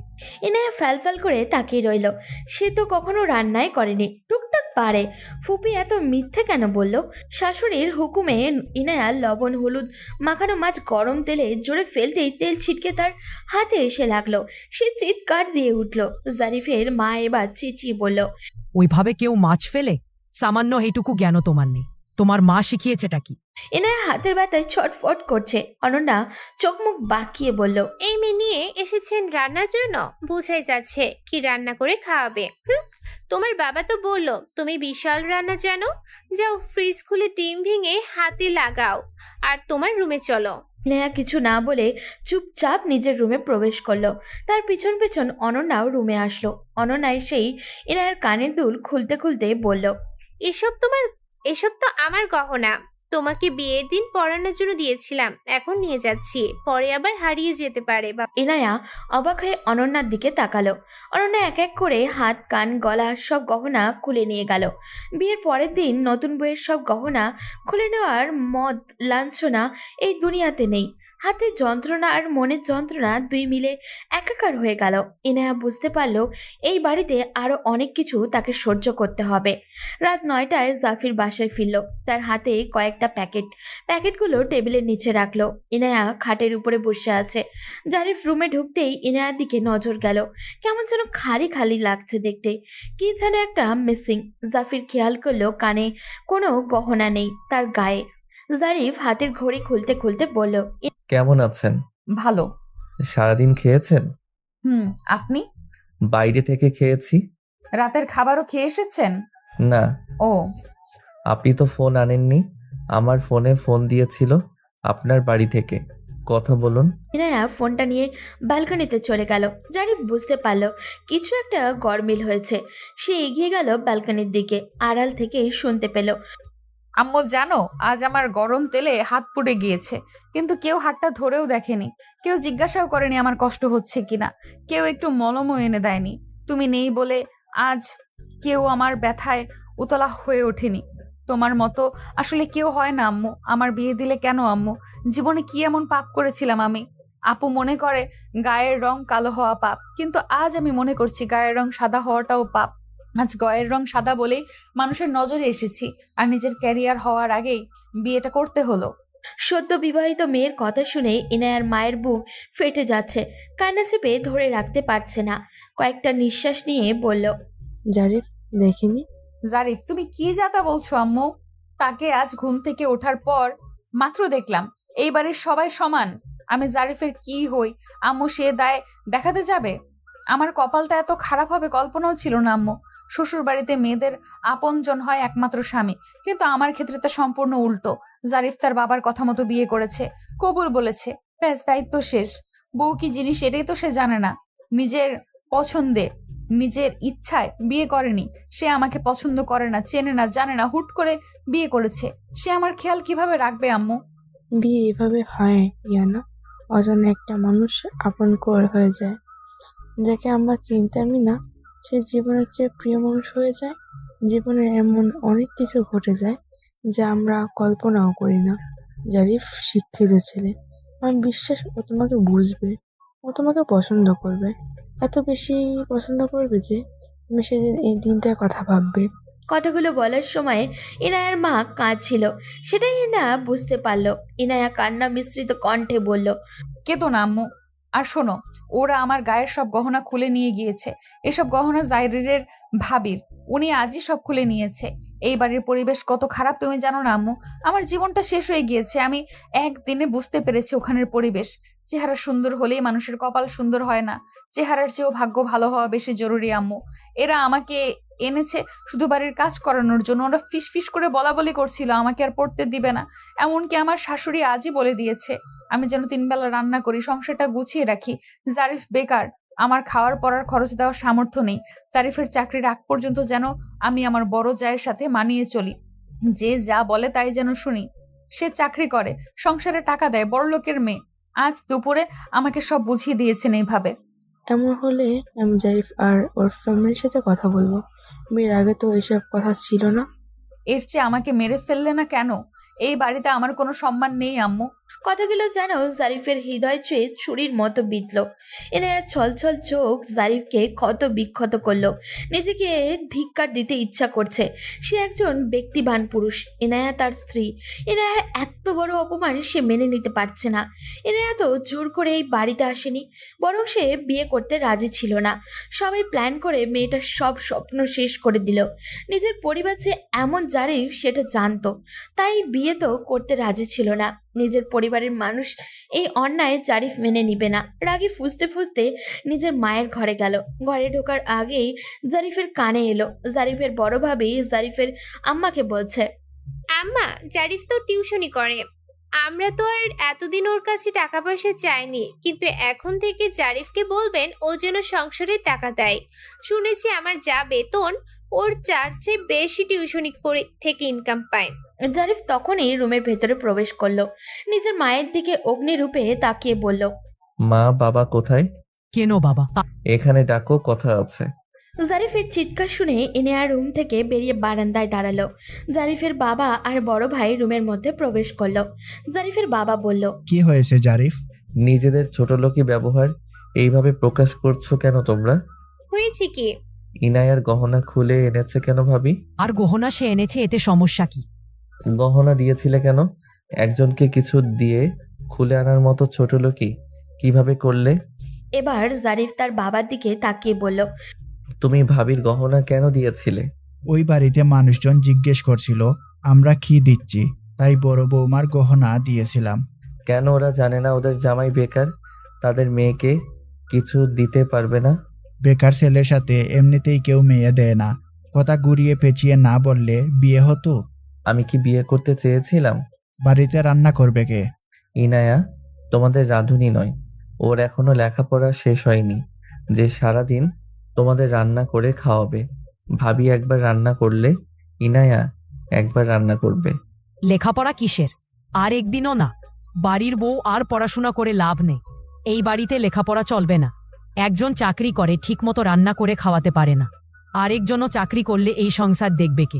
ইনায়া ফ্যাল করে তাকিয়ে রইল। সে তো কখনো রান্নাই করেনি, টুকটাক পারে। ফুপি এত মিথ্যে কেন বলল? শাশুড়ির হুকুমে ইনায়া লবণ হলুদ মাখানো মাছ গরম তেলে জোরে ফেলতেই তেল ছিটকে তার হাতে এসে লাগলো। সে চিৎকার দিয়ে উঠল। জারিফের মা এবার চেঁচিয়ে বলল, ওইভাবে কেউ মাছ ফেলে? সামান্য এইটুকু জ্ঞান তোমার নেই। তোমার মা শিখিয়েছেটা কি? ইনায়া হাতের ব্যথায় ছটফট করছে। অনন্যা চোখ মুখ বাঁকিয়ে বলল, এই মেয়ে নিয়ে এসেছেন রান্নার জন্য? বোঝাই যাচ্ছে কি রান্না করে খাওয়াবে। তোমার বাবা তো বললো তুমি বিশাল রান্না জানো। যাও, ফ্রিজ খুলে ডিম ভেঙে হাতে লাগাও আর তোমার রুমে চলো। নেহা কিছু না বলে চুপচাপ নিজের রুমে প্রবেশ করলো। তার পিছন পিছন অনন্যাও রুমে আসলো। অনন্যা এসেই ইনায়ার কানের দুল খুলতে খুলতে বলল, এসব তো আমার গহনা। তোমাকে বিয়ের দিন পরানোর জন্য দিয়েছিলাম, এখন নিয়ে যাচ্ছি, পরে আবার হারিয়ে যেতে পারে। ইনায়া অবাক হয়ে অনন্যার দিকে তাকালো। অনন্যা এক এক করে হাত, কান, গলা সব গহনা খুলে নিয়ে গেল। বিয়ের পরের দিন নতুন বইয়ের সব গহনা খুলে নেওয়ার মদ লাঞ্ছনা এই দুনিয়াতে নেই। হাতের যন্ত্রণা আর মনের যন্ত্রণা দুই মিলে একাকার হয়ে গেল। ইনায়া বুঝতে পারলো এই বাড়িতে আরো অনেক কিছু তাকে সহ্য করতে হবে। রাত 9টায় জাফির বাসায় ফিরল। তার হাতে কয়েকটা প্যাকেটগুলো টেবিলের নিচে রাখলো। ইনায়া খাটের উপরে বসে আছে। জারিফ রুমে ঢুকতেই ইনায়ার দিকে নজর গেল। কেমন যেন খালি খালি লাগছে দেখতে, কি যেন একটা মিসিং। জাফির খেয়াল করলো কানে কোনো গহনা নেই তার গায়ে। জারিফ হাতের ঘড়ি খুলতে খুলতে বলল, কেমন আছেন? ভালো। সারাদিন খেয়েছেন? আপনি? বাইরে থেকে খেয়েছি। রাতের খাবারও খেয়ে এসেছেন? না। ও, আপনি তো ফোন আনেননি। আমার ফোনে ফোন দিয়েছিল আপনার বাড়ি থেকে। কথা বলুন। ইনায়া ফোনটা নিয়ে ব্যালকনিতে চলে গেল। জারিফ বুঝতে পারলো কিছু একটা গরমিল হয়েছে। সে এগিয়ে গেল ব্যালকনির দিকে। আড়াল থেকে শুনতে পেল, আম্মু জানো আজ আমার গরম তেলে হাত পুড়ে গিয়েছে, কিন্তু কেউ হাতটা ধরেও দেখেনি, কেউ জিজ্ঞাসাও করেনি আমার কষ্ট হচ্ছে কিনা, কেউ একটু মলমও এনে দেয়নি। তুমি নেই বলে আজ কেউ আমার ব্যথায় উতলা হয়ে ওঠেনি। তোমার মতো আসলে কেউ হয় না আম্মু। আমার বিয়ে দিলে কেন আম্মু? জীবনে কি এমন পাপ করেছিলাম আমি? আপু মনে করে গায়ের রং কালো হওয়া পাপ, কিন্তু আজ আমি মনে করছি গায়ের রং সাদা হওয়াটাও পাপ। আজ গায়ের রং সাদা বলেই মানুষের নজরে এসেছি, আর নিজের ক্যারিয়ার হওয়ার আগেই বিয়েটা করতে হলো। সদ্য বিবাহিত মেয়ের কথা শুনে ইনায়ার মায়ের বুক ফেটে যাচ্ছে। কান্না চেপে ধরে রাখতে পারছে না। কয়েকটা নিঃশ্বাস নিয়ে বলল, জারিফ দেখিনি। জারিফ, তুমি কি যাতা বলছো আম্মু? তাকে আজ ঘুম থেকে ওঠার পর মাত্র দেখলাম। এই বাড়ির সবাই সমান। আমি জারিফের কি হই আম্মু সে দায় দেখাতে যাবে? আমার কপালটা এত খারাপ হবে কল্পনাও ছিল না আম্মু। শ্বশুর বাড়িতে মেয়েদের আপনজন হয় একমাত্র স্বামী, কিন্তু আমার ক্ষেত্রে তা সম্পূর্ণ উল্টো। জারিফ তার বাবার কথা মতো বিয়ে করেছে, কবুল বলেছে, ব্যাস দায়িত্ব শেষ। বউ কি জিনিস এটাই তো সে জানে না। নিজের পছন্দে নিজের ইচ্ছায় বিয়ে করেনি। সে আমাকে পছন্দ করে না, চেনে না, জানে না, হুট করে বিয়ে করেছে। সে আমার খেয়াল কিভাবে রাখবে আম্মু? বিয়ে এভাবে হয় ইয়ানা, অজানা একটা মানুষ আপন করে হয়ে যায়। যাকে আমরা চিনতামই না সে জীবনের চেয়ে প্রিয় মানুষ হয়ে যায়। জীবনে এমন অনেক কিছু ঘটে যায় যা আমরা কল্পনাও করি না। জারিফ শিক্ষিত ছেলে, আমার বিশ্বাস ও তোমাকে বুঝবে, ও তোমাকে পছন্দ করবে, এত বেশি পছন্দ করবে যে তুমি সেদিন এই দিনটার কথা ভাববে। কথাগুলো বলার সময় ইনায়ার মা কাঁদছিল, সেটাই ইনায়া বুঝতে পারলো। ইনায়া কান্না মিশ্রিত কণ্ঠে বলল, কেতো না আম্মু। আর শোনো, ওরা আমার গায়ের সব গহনা খুলে নিয়ে গিয়েছে। এসব গহনা জাইরের ভাবির, উনি আজই সব খুলে নিয়েছে। এই বাড়ির পরিবেশ কত খারাপ তুমি জানো না আম্মু? আমার জীবনটা শেষ হয়ে গিয়েছে। আমি একদিনে বুঝতে পেরেছি ওখানের পরিবেশ। চেহারা সুন্দর হলেই মানুষের কপাল সুন্দর হয় না, চেহারার চেয়েও ভাগ্য ভালো হওয়া বেশি জরুরি আম্মু। এরা আমাকে এনেছে শুধু বাড়ির কাজ করানোর জন্য। ওরা ফিস ফিস করে বলা বলি করছিল আমাকে আর পড়তে দিবে না। এমনকি আমার শাশুড়ি আজই বলে দিয়েছে আমি যেন 3 বেলা রান্না করি, সংসারটা গুছিয়ে রাখি। জারিফ বেকার, আমার খাওয়ার পড়ার খরচ দেওয়ার সামর্থ্য নেই। জারিফের চাকরির আগ পর্যন্ত যেন আমি আমার বড় জায়ের সাথে মানিয়ে চলি, যে যা বলে তাই যেন শুনি। সে চাকরি করে, সংসারে টাকা দেয়, বড় লোকের মেয়ে। আজ দুপুরে আমাকে সব বুঝিয়ে দিয়েছেন এইভাবে। এমন হলে আমি জারিফ আর ওর ফ্যামিলির সাথে কথা বলবো। বিয়ের আগে তো এসব কথা ছিল না। এর চেয়ে আমাকে মেরে ফেললে না কেন? এই বাড়িতে আমার কোনো সম্মান নেই আম্মু। কথাগুলো যেন জারিফের হৃদয় ছুঁয়ে ছুরির মতো বিঁধল। এনারা ছলছল চোখ জারিফকে ক্ষত বিক্ষত করলো। নিজেকে ধিক্কার দিতে ইচ্ছা করছে। সে একজন ব্যক্তিবান পুরুষ, এনায়া তার স্ত্রী। এনায়ার এত বড় অপমান সে মেনে নিতে পারছে না। এনায়া তো জোর করে এই বাড়িতে আসেনি, বরং সে বিয়ে করতে রাজি ছিল না। সবাই প্ল্যান করে মেয়েটার সব স্বপ্ন শেষ করে দিল। নিজের পরিবার যে এমন জারিফ সেটা জানতো, তাই বিয়ে তো করতে রাজি ছিল না। নিজের পরিবারের মানুষ এই অন্যায় জারিফ মেনে নিবে না। রাগে ফুঁসতে ফুঁসতে নিজের মায়ের ঘরে গেল। ঘরে ঢোকার আগেই জারিফের কানে এলো জারিফের বড় ভাবি জারিফের আম্মাকে বলছে, আম্মা, জারিফ তো টিউশনি করে। আমরা তো আর এতদিন ওর কাছে টাকা পয়সা চাইনি, কিন্তু এখন থেকে জারিফকে বলবেন ও যেন সংসারের টাকা দেয়। শুনেছি আমার যা বেতন ওর 4 চেয়ে বেশি টিউশনি করে থেকে ইনকাম পায়। জারিফ তখনই রুমের ভেতরে প্রবেশ করলো। নিজের মায়ের দিকে অগ্নিরূপে তাকিয়ে বলল, মা বাবা কোথায়? কেন বাবা? এখানে ডাকো, কথা আছে। জারিফের চিৎকার শুনে ইনিয়া রুম থেকে বেরিয়ে বারান্দায় দাঁড়ালো। জারিফের বাবা আর বড় ভাই রুমের মধ্যে প্রবেশ করলো। জারিফের বাবা বলল, কি হয়েছে জারিফ? নিজেদের ছোটলোকি ব্যবহার এইভাবে প্রকাশ করছো কেন তোমরা? হয়েছে কি? ইনায়ার গহনা খুলে এনেছে কেন ভাবি? আর গহনা সে এনেছে, এতে সমস্যা কি? গহনা দিয়েছিলে কেন? একজনকে কিছু দিয়ে খুলে আনার মতো ছোটলোকি কিভাবে করলে? এবার জারিফ তার বাবার দিকে তাকিয়ে বলল, তুমি ভাবির গহনা কেন দিয়েছিলে? ওই বাড়িতে মানুষজন জিজ্ঞেস করছিল আমরা কি দিচ্ছি, তাই বড় বৌমার গহনা দিয়েছিলাম। কেন ওরা জানে না ওদের জামাই বেকার, তাদের মেয়েকে কিছু দিতে পারবে না? বেকার ছেলের সাথে এমনিতেই কেউ মেয়ে দেয় না। কথা ঘুরিয়ে পেঁচিয়ে না বললে বিয়ে হতো? আমি কি বিয়ে করতে চেয়েছিলাম? বাড়িতে রান্না করবে কে? ইনায়া তোমাদের রাঁধুনি নয়, ওর এখনো লেখাপড়া শেষ হয়নি যে সারাদিন তোমাদের রান্না করে খাওয়াবে। ভাবি একবার রান্না করলে ইনায়া একবার রান্না করবে। লেখাপড়া কিসের? আর একদিনও না। বাড়ির বউ আর পড়াশোনা করে লাভ নেই। এই বাড়িতে লেখাপড়া চলবে না। একজন চাকরি করে ঠিকমতো রান্না করে খাওয়াতে পারে না, আরেকজনও চাকরি করলে এই সংসার দেখবে কে?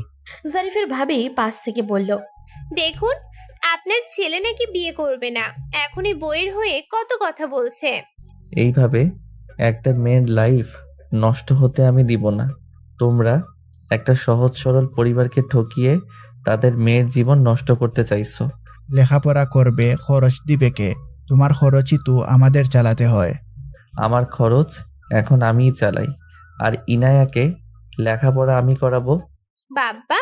জারিফের ভাবি পাশ থেকে বলল, দেখুন, আপনার ছেলে নাকি বিয়ে করবে না, এখনই বইয়ের হয়ে কত কথা বলছে। এইভাবে একটা মেয়ের লাইফ নষ্ট হতে আমি দিব না। তোমরা একটা সহজ সরল পরিবারকে ঠকিয়ে তাদের মেয়ের জীবন নষ্ট করতে চাইছো। লেখাপড়া করবে, খরচ দিবে কে? তোমার খরচই তো আমাদের চালাতে হয়। আমার খরচ এখন আমিই চালাই, আর ইনায়াকে লেখাপড়া আমি করাবো। বাবা,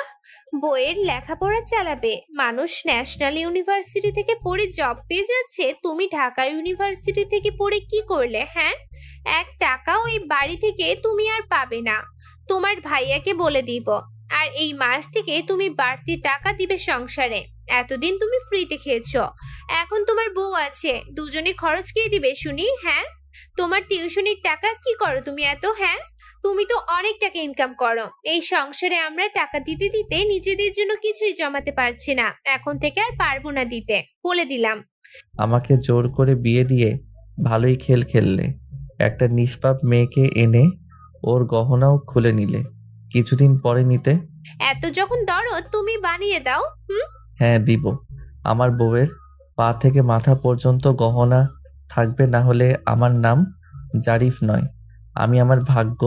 বইয়ের লেখাপড়া চালাবে? মানুষ ন্যাশনাল ইউনিভার্সিটি থেকে পড়ে জব পেয়ে যাচ্ছে, তুমি ঢাকা ইউনিভার্সিটি থেকে পড়ে কি করলে? হ্যাঁ, 1 টাকাও এই বাড়ি থেকে তুমি আর পাবে না। তোমার ভাইয়াকে বলে দিব, আর এই মাস থেকে তুমি বাড়তি টাকা দিবে সংসারে। এতদিন তুমি ফ্রিতে খেয়েছো, এখন তোমার বউ আছে, দুজনে খরচ কে দিবে শুনি? হ্যাঁ, তোমার টিউশনির টাকা কি করো তুমি এত? হ্যাঁ, তুমি তো অনেক টাকা ইনকাম করো। এই সংসারে আমরা টাকা দিতে দিতে নিজেদের জন্য কিছুই জমাতে পারছি না, এখন থেকে আর পারবো না দিতে, বলে দিলাম। আমাকে জোর করে বিয়ে দিয়ে ভালোই খেল খেললে। একটা নিষ্পাপ মেয়েকে এনে ওর গহনাও খুলে নিলে, কিছুদিন পরে নিতে। এত যখন দরদ তুমি বানিয়ে দাও। হ্যাঁ দিব। আমার বউয়ের পা থেকে মাথা পর্যন্ত গহনা থাকবে, না হলে আমার নাম জারিফ নয়। আমি আমার ভাগ্য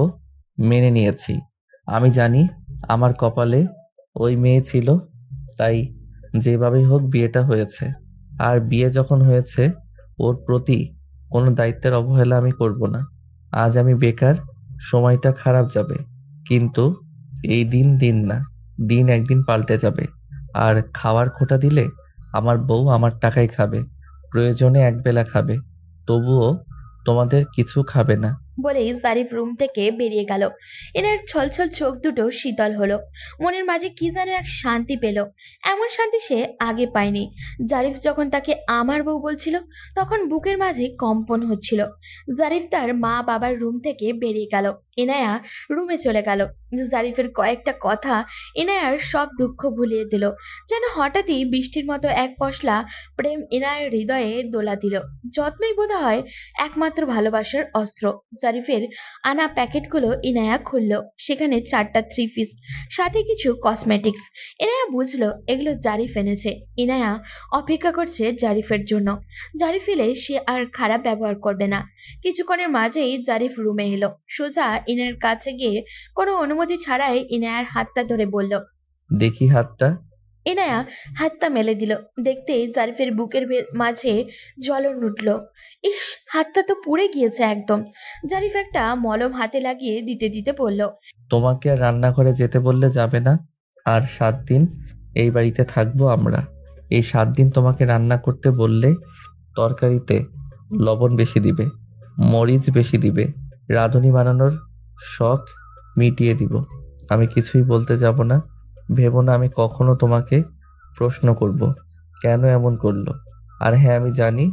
মেনে নিয়েছি। আমি জানি আমার কপালে ওই মেয়ে ছিল, তাই যেভাবেই হোক বিয়েটা হয়েছে। আর বিয়ে যখন হয়েছে, ওর প্রতি কোনো দায়িত্বের অবহেলা আমি করব না। আজ আমি বেকার, সময়টা খারাপ যাবে, কিন্তু এই দিন না, দিন একদিন পাল্টে যাবে। আর খাওয়ার খোঁটা দিলে আমার বউ আমার টাকাই খাবে, প্রয়োজনে একবেলা খাবে, তবুও তোমাদের কিছু খাবে না। বলেই জারিফ রুম থেকে বেরিয়ে গেল। এনার ছলছল চোখ দুটো শীতল হলো, মনের মাঝে কি যেন এক শান্তি পেল। এমন শান্তি সে আগে পায়নি। জারিফ যখন তাকে আমার বউ বলছিল তখন বুকের মাঝে কম্পন হচ্ছিল। জারিফ তার মা বাবার রুম থেকে বেরিয়ে গেল। ইনায়া রুমে চলে গেল। জারিফের কয়েকটা কথা ইনায়ার সব দুঃখ ভুলিয়ে দিল। যেন হঠাৎই বৃষ্টির মতো এক পশলা প্রেম ইনায়ার হৃদয়ে দোলা দিল। যত্নই বোধ হয় একমাত্র ভালোবাসার অস্ত্র। জারিফের আনা প্যাকেটগুলো ইনায়া খুলল। সেখানে 4টা 3 পিস, সাথে কিছু কসমেটিক্স। ইনায়া বুঝলো এগুলো জারিফ এনেছে। ইনায়া অপেক্ষা করছে জারিফের জন্য। জারিফ এলে সে আর খারাপ ব্যবহার করবে না। কিছুক্ষণের মাঝেই জারিফ রুমে এলো। সোজা ইনায়ার কাছে গিয়ে কোনো অনুমতি ছাড়াই ইনায়ার হাতটা ধরে বলল, দেখি হাতটা। ইনায়া হাতটা মেলে দিল। দেখতেই জারিফের বুকের মাঝে জ্বলন উঠল। ইস, হাতটা তো পুড়ে গিয়েছে একদম। জারিফ একটা মলম হাতে লাগিয়ে দিতে দিতে বলল, তোমাকে আর রান্নাঘরে যেতে বললে যাবে না। আর 7 দিন এই বাড়িতে থাকবো আমরা। এই 7 দিন তোমাকে রান্না করতে বললে তরকারিতে লবণ বেশি দিবে, মরিচ বেশি দিবে, রাঁধুনি বানানোর শখ মিটিয়ে দিব। আমি কিছুই বলতে যাব না। ভেবো না আমি কখনো তোমাকে প্রশ্ন করব কেন এমন করলো। আর হ্যাঁ, আমি জানি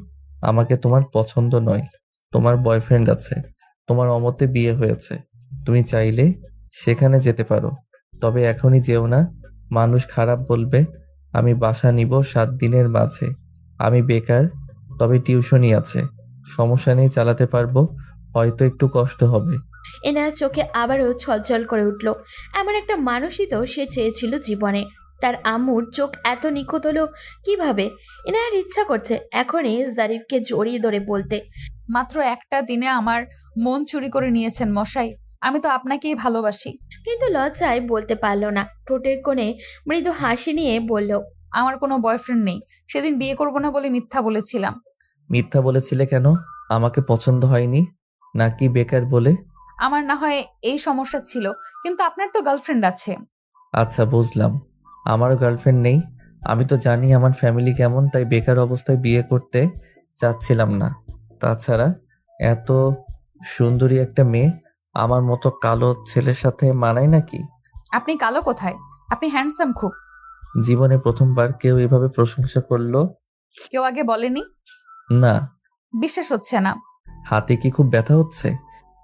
আমাকে তোমার পছন্দ নয়। তোমার বয়ফ্রেন্ড আছে, তোমার অমতে বিয়ে হয়েছে। তুমি চাইলে সেখানে যেতে পারো, তবে এখনই যেও না। মানুষ খারাপ বলবে। আমি বাসা নিব 7 দিনের মাঝে। আমি বেকার, তবে টিউশনি আছে। সমস্যা নেই, চালাতে পারবো। হয়তো একটু কষ্ট হবে। এনার চোখে আবারও ছলছল করে উঠল। এমন একটা মানুষই তো সে চেয়েছিল জীবনে। তার আম্মুর চোখ এত নিখুঁত হলো কিভাবে? এনার ইচ্ছা করছে এখনই জারিফকে জড়িয়ে ধরে বলতে, মাত্র একটা দিনে আমার মন চুরি করে নিয়েছেন মশাই। আমি তো আপনাকেই ভালোবাসি। কিন্তু লজ্জায় বলতে পারল না। ঠোঁটের কোণে মৃদু হাসি নিয়ে বলল, আমার কোনো বয়ফ্রেন্ড নেই। সেদিন বিয়ে করব না বলে মিথ্যা বলেছিলাম। মিথ্যা বলেছিলে কেন? আমাকে পছন্দ হয়নি নাকি বেকার বলে? আমার না হয় এই সমস্যা ছিল, কিন্তু আপনার তো গার্লফ্রেন্ড আছে। আচ্ছা, বুঝলাম। আমারও গার্লফ্রেন্ড নেই। আমি তো জানি আমার ফ্যামিলি কেমন, তাই বেকার অবস্থায় বিয়ে করতে চাচ্ছিলাম না। তাছাড়া এত সুন্দরী একটা মেয়ে আমার মতো কালো ছেলের সাথে মানায় নাকি? আপনি কালো কোথায়? আপনি হ্যান্ডসাম খুব। জীবনে প্রথমবার কেউ এভাবে প্রশংসা করলো। কেউ আগে বলেনি? না। বিশ্বাস হচ্ছে না। হাতে কি খুব ব্যথা হচ্ছে?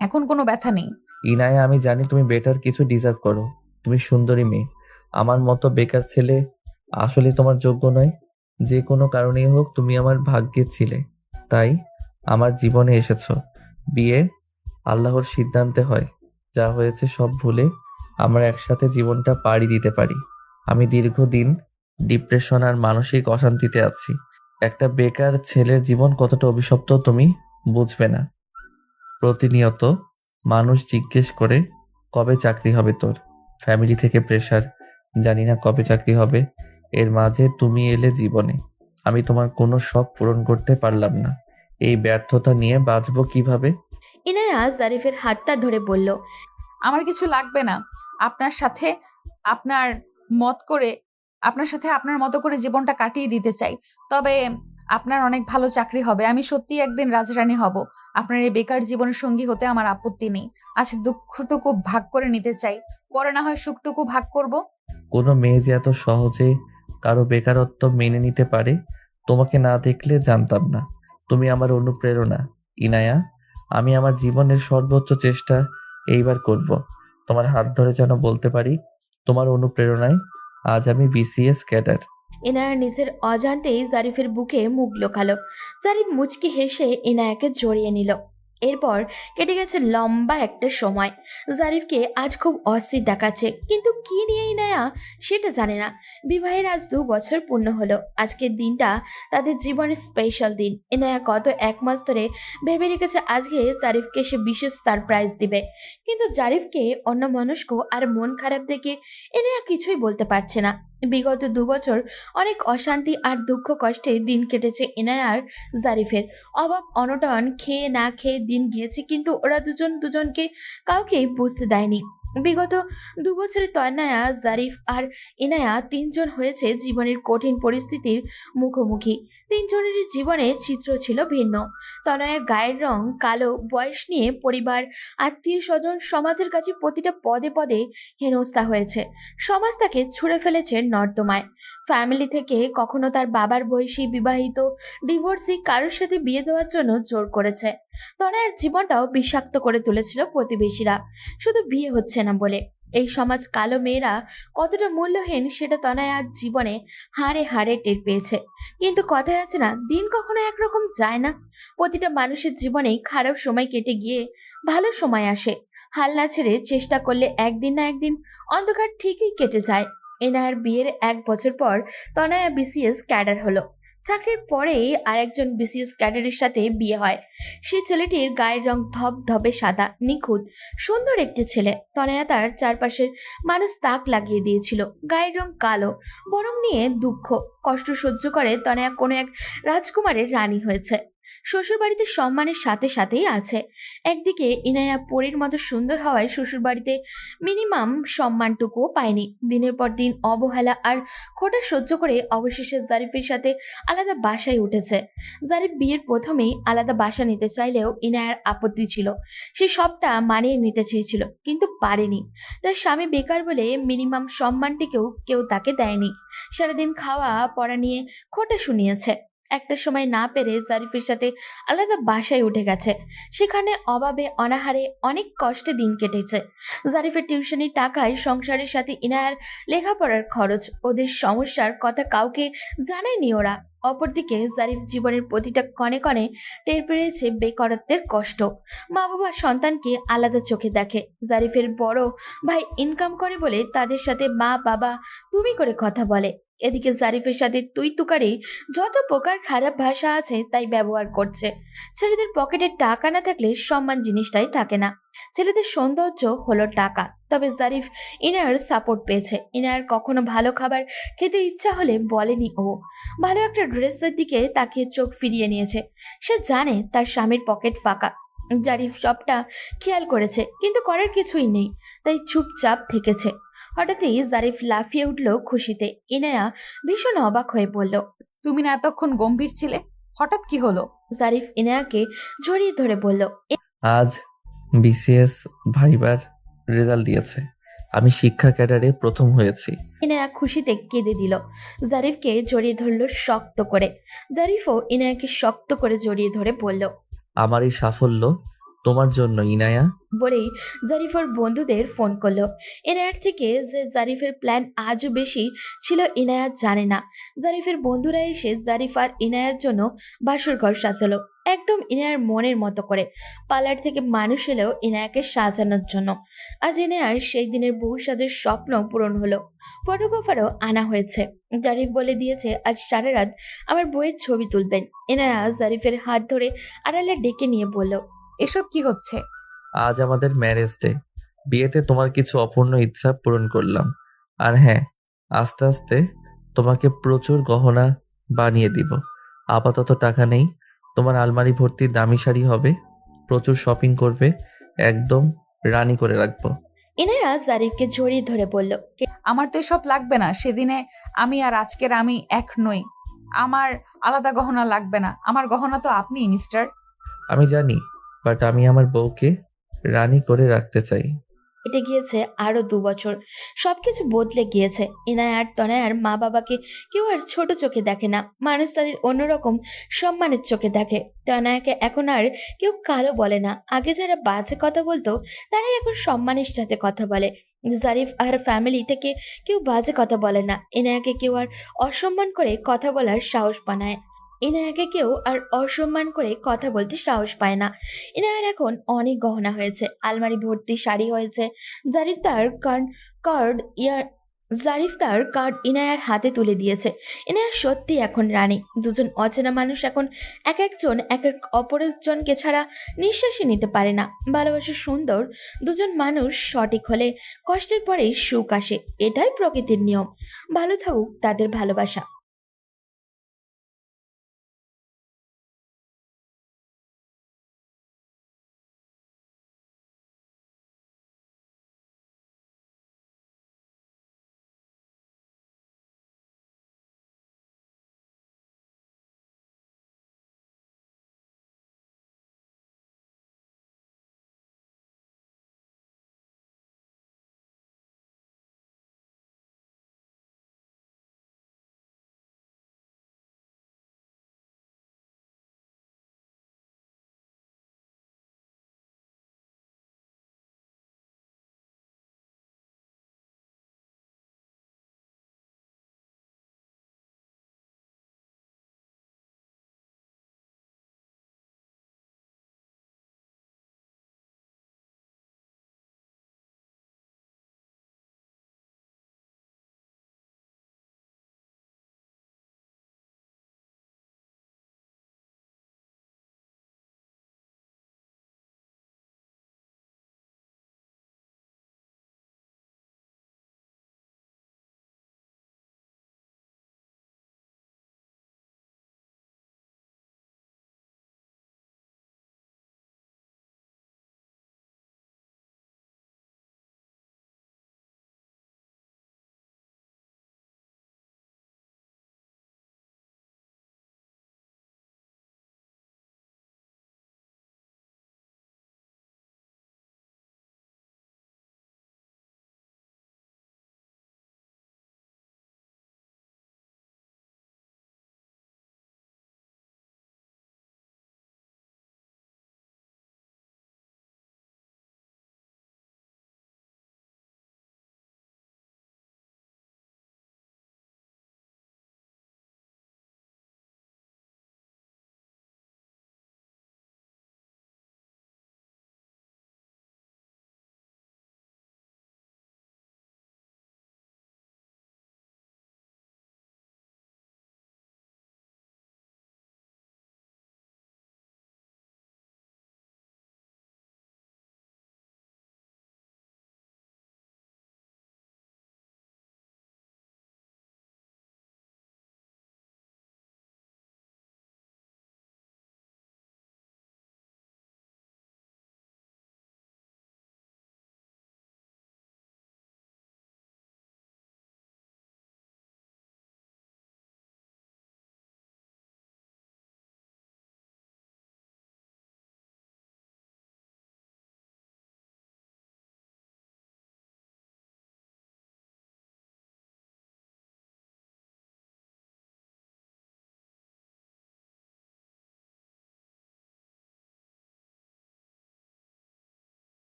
এখন কোনো ব্যথা নেই। ইনায়া, আমি জানি তুমি বেটার কিছু ডিজার্ভ করো। তুমি সুন্দরী মেয়ে। আমার মতো বেকার ছেলে আসলে তোমার যোগ্য নয়। যে কোনো কারণেই হোক তুমি আমার ভাগ্যে ছিলে, তাই আমার জীবনে এসেছো। বিয়ে আল্লাহর সিদ্ধান্তে হয়। যা হয়েছে সব ভুলে আমরা একসাথে জীবনটা পাড়ি দিতে পারি। আমি দীর্ঘদিন ডিপ্রেশন আর মানসিক অশান্তিতে আছি। একটা বেকার ছেলের জীবন কতটা অভিশপ্ত তুমি বুঝবে না। প্রতিনিয়ত মানুষ জিজ্ঞেস করে কবে চাকরি হবে তোর। ফ্যামিলি থেকে প্রেশার, জানি না কবে চাকরি হবে। এর মাঝে তুমি এলে জীবনে। আমি তোমার কোনো শখ পূরণ করতে পারলাম না। এই ব্যর্থতা নিয়ে বাঁচবো কিভাবে? ইনায়া জারিফের হাতটা ধরে বলল, আমার কিছু লাগবে না। আপনার সাথে আপনার আপনার মতো করে জীবনটা কাটিয়ে দিতে চাই। তবে আপনার অনেক ভালো চাকরি হবে। আমি সত্যি একদিন রাজরানী হব। আপনার এই বেকার জীবনের সঙ্গী হতে আমার আপত্তি নেই। আজ দুঃখটুকু ভাগ করে নিতে চাই, পরে না হয় সুখটুকু ভাগ করব। কোনো মেয়ে যে এত সহজে কারো বেকারত্ব মেনে নিতে পারে, তোমাকে না দেখলে জানতাম না। তুমি আমার অনুপ্রেরণা ইনায়া। আমি আমার জীবনের সর্বোচ্চ চেষ্টা এইবার করব তোমার হাত ধরে যেন বলতে পারি, তোমার অনুপ্রেরণায় আজ আমি বিসিএস ক্যাডার। ইনায়া নিজের অজান্তেই জারিফের বুকে মুখ লোকালো। জারিফ মুচকি হেসে ইনায়াকে জড়িয়ে নিল। এরপর কেটে গেছে লম্বা একটা সময়। জারিফকে আজ খুব অস্থির দেখাচ্ছে, কিন্তু কি নিয়ে ইনায়া সেটা জানে না। বিবাহের আজ 2 বছর পূর্ণ হলো। আজকের দিনটা তাদের জীবনের স্পেশাল দিন। ইনায়া গত 1 মাস ধরে ভেবে রেখেছে আজকে জারিফকে সে বিশেষ সারপ্রাইজ দিবে, কিন্তু জারিফকে অন্যমনস্ক আর মন খারাপ দেখে ইনায়া কিছুই বলতে পারছে না। বিগত 2 বছর অনেক অশান্তি আর দুঃখ কষ্টে দিন কেটেছে ইনায়ার জারিফের। অভাব অনটন, খেয়ে না খেয়ে দিন গিয়েছে, কিন্তু ওরা দুজনকে কাউকেই বুঝতে দেয়নি। বিগত 2 বছরে তন্ময়া, জারিফ আর ইনায়া 3 জন হয়েছে জীবনের কঠিন পরিস্থিতির মুখোমুখি। তিনজনেরই জীবনে চিত্র ছিল ভিন্ন। তনয়ের গায়ের রং কালো, বয়স নিয়ে পরিবার, আত্মীয় স্বজন, সমাজের কাছে প্রতিটা পদে পদে হেনস্থা হয়েছে। সমাজ তাকে ছুঁড়ে ফেলেছে নর্দমায়। ফ্যামিলি থেকে কখনো তার বাবার বয়সী বিবাহিত ডিভোর্সি কারোর সাথে বিয়ে দেওয়ার জন্য জোর করেছে। তনয়ের জীবনটাও বিষাক্ত করে তুলেছিল প্রতিবেশীরা, শুধু বিয়ে হচ্ছে না বলে। এই সমাজ কালো মেয়েরা কতটা মূল্যহীন সেটা তনয় আজ জীবনে হাড়ে হাড়ে টের পেয়েছে। কিন্তু কথায় আছে না, দিন কখনো একরকম যায় না। প্রতিটা মানুষের জীবনেই খারাপ সময় কেটে গিয়ে ভালো সময় আসে। হাল না ছেড়ে চেষ্টা করলে একদিন না একদিন অন্ধকার ঠিকই কেটে যায়। এনার বিয়ের 1 বছর পর তনয়া বিসিএস ক্যাডার হলো। চাকরির পরেই আরেকজন বিসিএস ক্যাডারের সাথে বিয়ে হয়। সেই ছেলেটির গায়ের রং ধবধবে সাদা, নিখুঁত, সুন্দর একটি ছেলে। তনয়া তার চারপাশের মানুষ তাক লাগিয়ে দিয়েছিল। গায়ের রং কালো, বরং নিয়ে দুঃখ কষ্ট সহ্য করে তনয়া কোনো এক রাজকুমারের রানী হয়েছে। শ্বশুরবাড়িতে সম্মানের সাথে সাথেই আছে। একদিকে ইনায়া পরীর মতো সুন্দর হওয়ায় শ্বশুরবাড়িতে মিনিমাম সম্মানটুকুও পায়নি। দিনের পর দিন অবহেলা আর খোটা সহ্য করে অবশেষে জারিফের সাথে আলাদা বাসায় উঠেছে। জারিফ বিয়ের প্রথমেই আলাদা বাসা নিতে চাইলেও ইনায়ার আপত্তি ছিল। সে সবটা মানিয়ে নিতে চেয়েছিল, কিন্তু পারেনি। তার স্বামী বেকার বলে মিনিমাম সম্মানটিকেও কেউ তাকে দেয়নি। সারাদিন খাওয়া পড়া নিয়ে খোটা শুনিয়েছে। একটা সময় না পেরে জারিফের সাথে আলাদা বাসায় উঠে গেছে। সেখানে অভাবে অনাহারে অনেক কষ্টে দিন কেটেছে। জারিফের টিউশনির টাকায় সংসারের সাথে ইনায়ার লেখাপড়ার খরচ। ওদের সমস্যার কথা কাউকে জানায়নি ওরা। অপরদিকে জারিফ জীবনের প্রতিটা কণে কণে টের পেয়েছে বেকারত্বের কষ্ট। মা বাবা সন্তানকে আলাদা চোখে দেখে। জারিফের বড় ভাই ইনকাম করে বলে তাদের সাথে মা বাবা তুমি করে কথা বলে। এদিকে জারিফের সাথে তুই তুকারি যত প্রকার খারাপ ভাষা আছে তাই ব্যবহার করছে। ছেলেদের পকেটে টাকা না থাকলে সম্মান জিনিসটাই থাকে না। ছেলেদের সৌন্দর্য হলো টাকা। তবে জারিফ ইনার সাপোর্ট পেয়েছে। ইনার কখনো ভালো খাবার খেতে ইচ্ছা হলে বলেনি ও। ভালো একটা ড্রেসের দিকে তাকিয়ে চোখ ফিরিয়ে নিয়েছে। সে জানে তার স্বামীর পকেট ফাঁকা। জারিফ সবটা খেয়াল করেছে, কিন্তু করার কিছুই নেই, তাই চুপচাপ থেকেছে। হঠাৎই জারিফ লাফিয়ে উঠল খুশিতে। ইনায়া ভীষণ অবাক হয়ে বলল, তুমি না এতক্ষণ গম্ভীর ছিলে, হঠাৎ কি হলো? জারিফ ইনায়াকে জড়িয়ে ধরে বলল, আজ বিসিএস ভাইবার রেজাল্ট দিয়েছে। আমি শিক্ষা ক্যাডারে প্রথম হয়েছি। ইনায়া খুশিতে কেঁদে দিল। জারিফকে জড়িয়ে ধরল শক্ত করে। জারিফও ইনায়াকে শক্ত করে জড়িয়ে ধরে বলল, আমার এই সাফল্য তোমার জন্য ইনায়া। বলেই জারিফের বন্ধুদের ফোন করলো। ইনায়ার থেকে যে জারিফের প্ল্যান আজও বেশি ছিল ইনায়া জানে না। জারিফের বন্ধুরা এসে জারিফ আর ইনায়ার জন্য বাসর ঘর সাজালো, একদম ইনায়ার মনের মতো করে। পার্লার থেকে মানুষ এলেও ইনায়াকে সাজানোর জন্য। আজ ইনায়ার সেই দিনের বউ সাজের স্বপ্ন পূরণ হলো। ফটোগ্রাফারও আনা হয়েছে। জারিফ বলে দিয়েছে আজ সারা রাত আমার বইয়ের ছবি তুলবেন। ইনায়া জারিফের হাত ধরে আড়ালে ডেকে নিয়ে বলল, এসব কি হচ্ছে? আজ আমাদের ম্যারেজ ডে। বিয়েতে তোমার কিছু অপূর্ণ ইচ্ছা পূরণ করলাম। আর হ্যাঁ, আস্তে আস্তে তোমাকে প্রচুর গহনা বানিয়ে দিব। আপাতত টাকা নেই। তোমার আলমারি ভর্তি দামি শাড়ি হবে, প্রচুর শপিং করবে, একদম রানী করে রাখবো। ইনায়া জারিফকে জড়িয়ে ধরে বলল, আমার তো এসব লাগবে না। সেদিনে আমি আর আজকের আমি এক নই। আমার আলাদা গহনা লাগবে না। আমার গহনা তো আপনি, মিস্টার। আমি জানি, বাট আমি আমার বউকে রানী করে রাখতে চাই। কেটে গিয়েছে আরো 2 বছর। সবকিছু বদলে গিয়েছে। ইনায়া আর তনয়ার মা বাবাকে কেউ আর ছোট চোখে দেখে না। মানুষ তাদের অন্যরকম সম্মানের চোখে দেখে। তনয়াকে এখন আর কেউ কালো বলে না। আগে যারা বাজে কথা বলতো তারাই এখন সম্মানের সাথে কথা বলে। জারিফ আর ফ্যামিলি থেকে কেউ বাজে কথা বলে না। ইনায়াকে কেউ আর অসম্মান করে কথা বলার সাহস বানায়। ইনায়াকে কেউ আর অসম্মান করে কথা বলতে সাহস পায় না। ইনায়ার এখন অনেক গহনা হয়েছে, আলমারি ভর্তি শাড়ি হয়েছে। জারিফ তার কার্ড ইনায়ার হাতে তুলে দিয়েছে। ইনায়া সত্যি এখন রানী। দুজন অচেনা মানুষ এখন এক একজন এক এক অপরজনকে ছাড়া নিঃশ্বাসই নিতে পারে না। ভালোবাসা সুন্দর। দুজন মানুষ সঠিক হলে কষ্টের পরেই সুখ আসে। এটাই প্রকৃতির নিয়ম। ভালো থাকুক তাদের ভালোবাসা।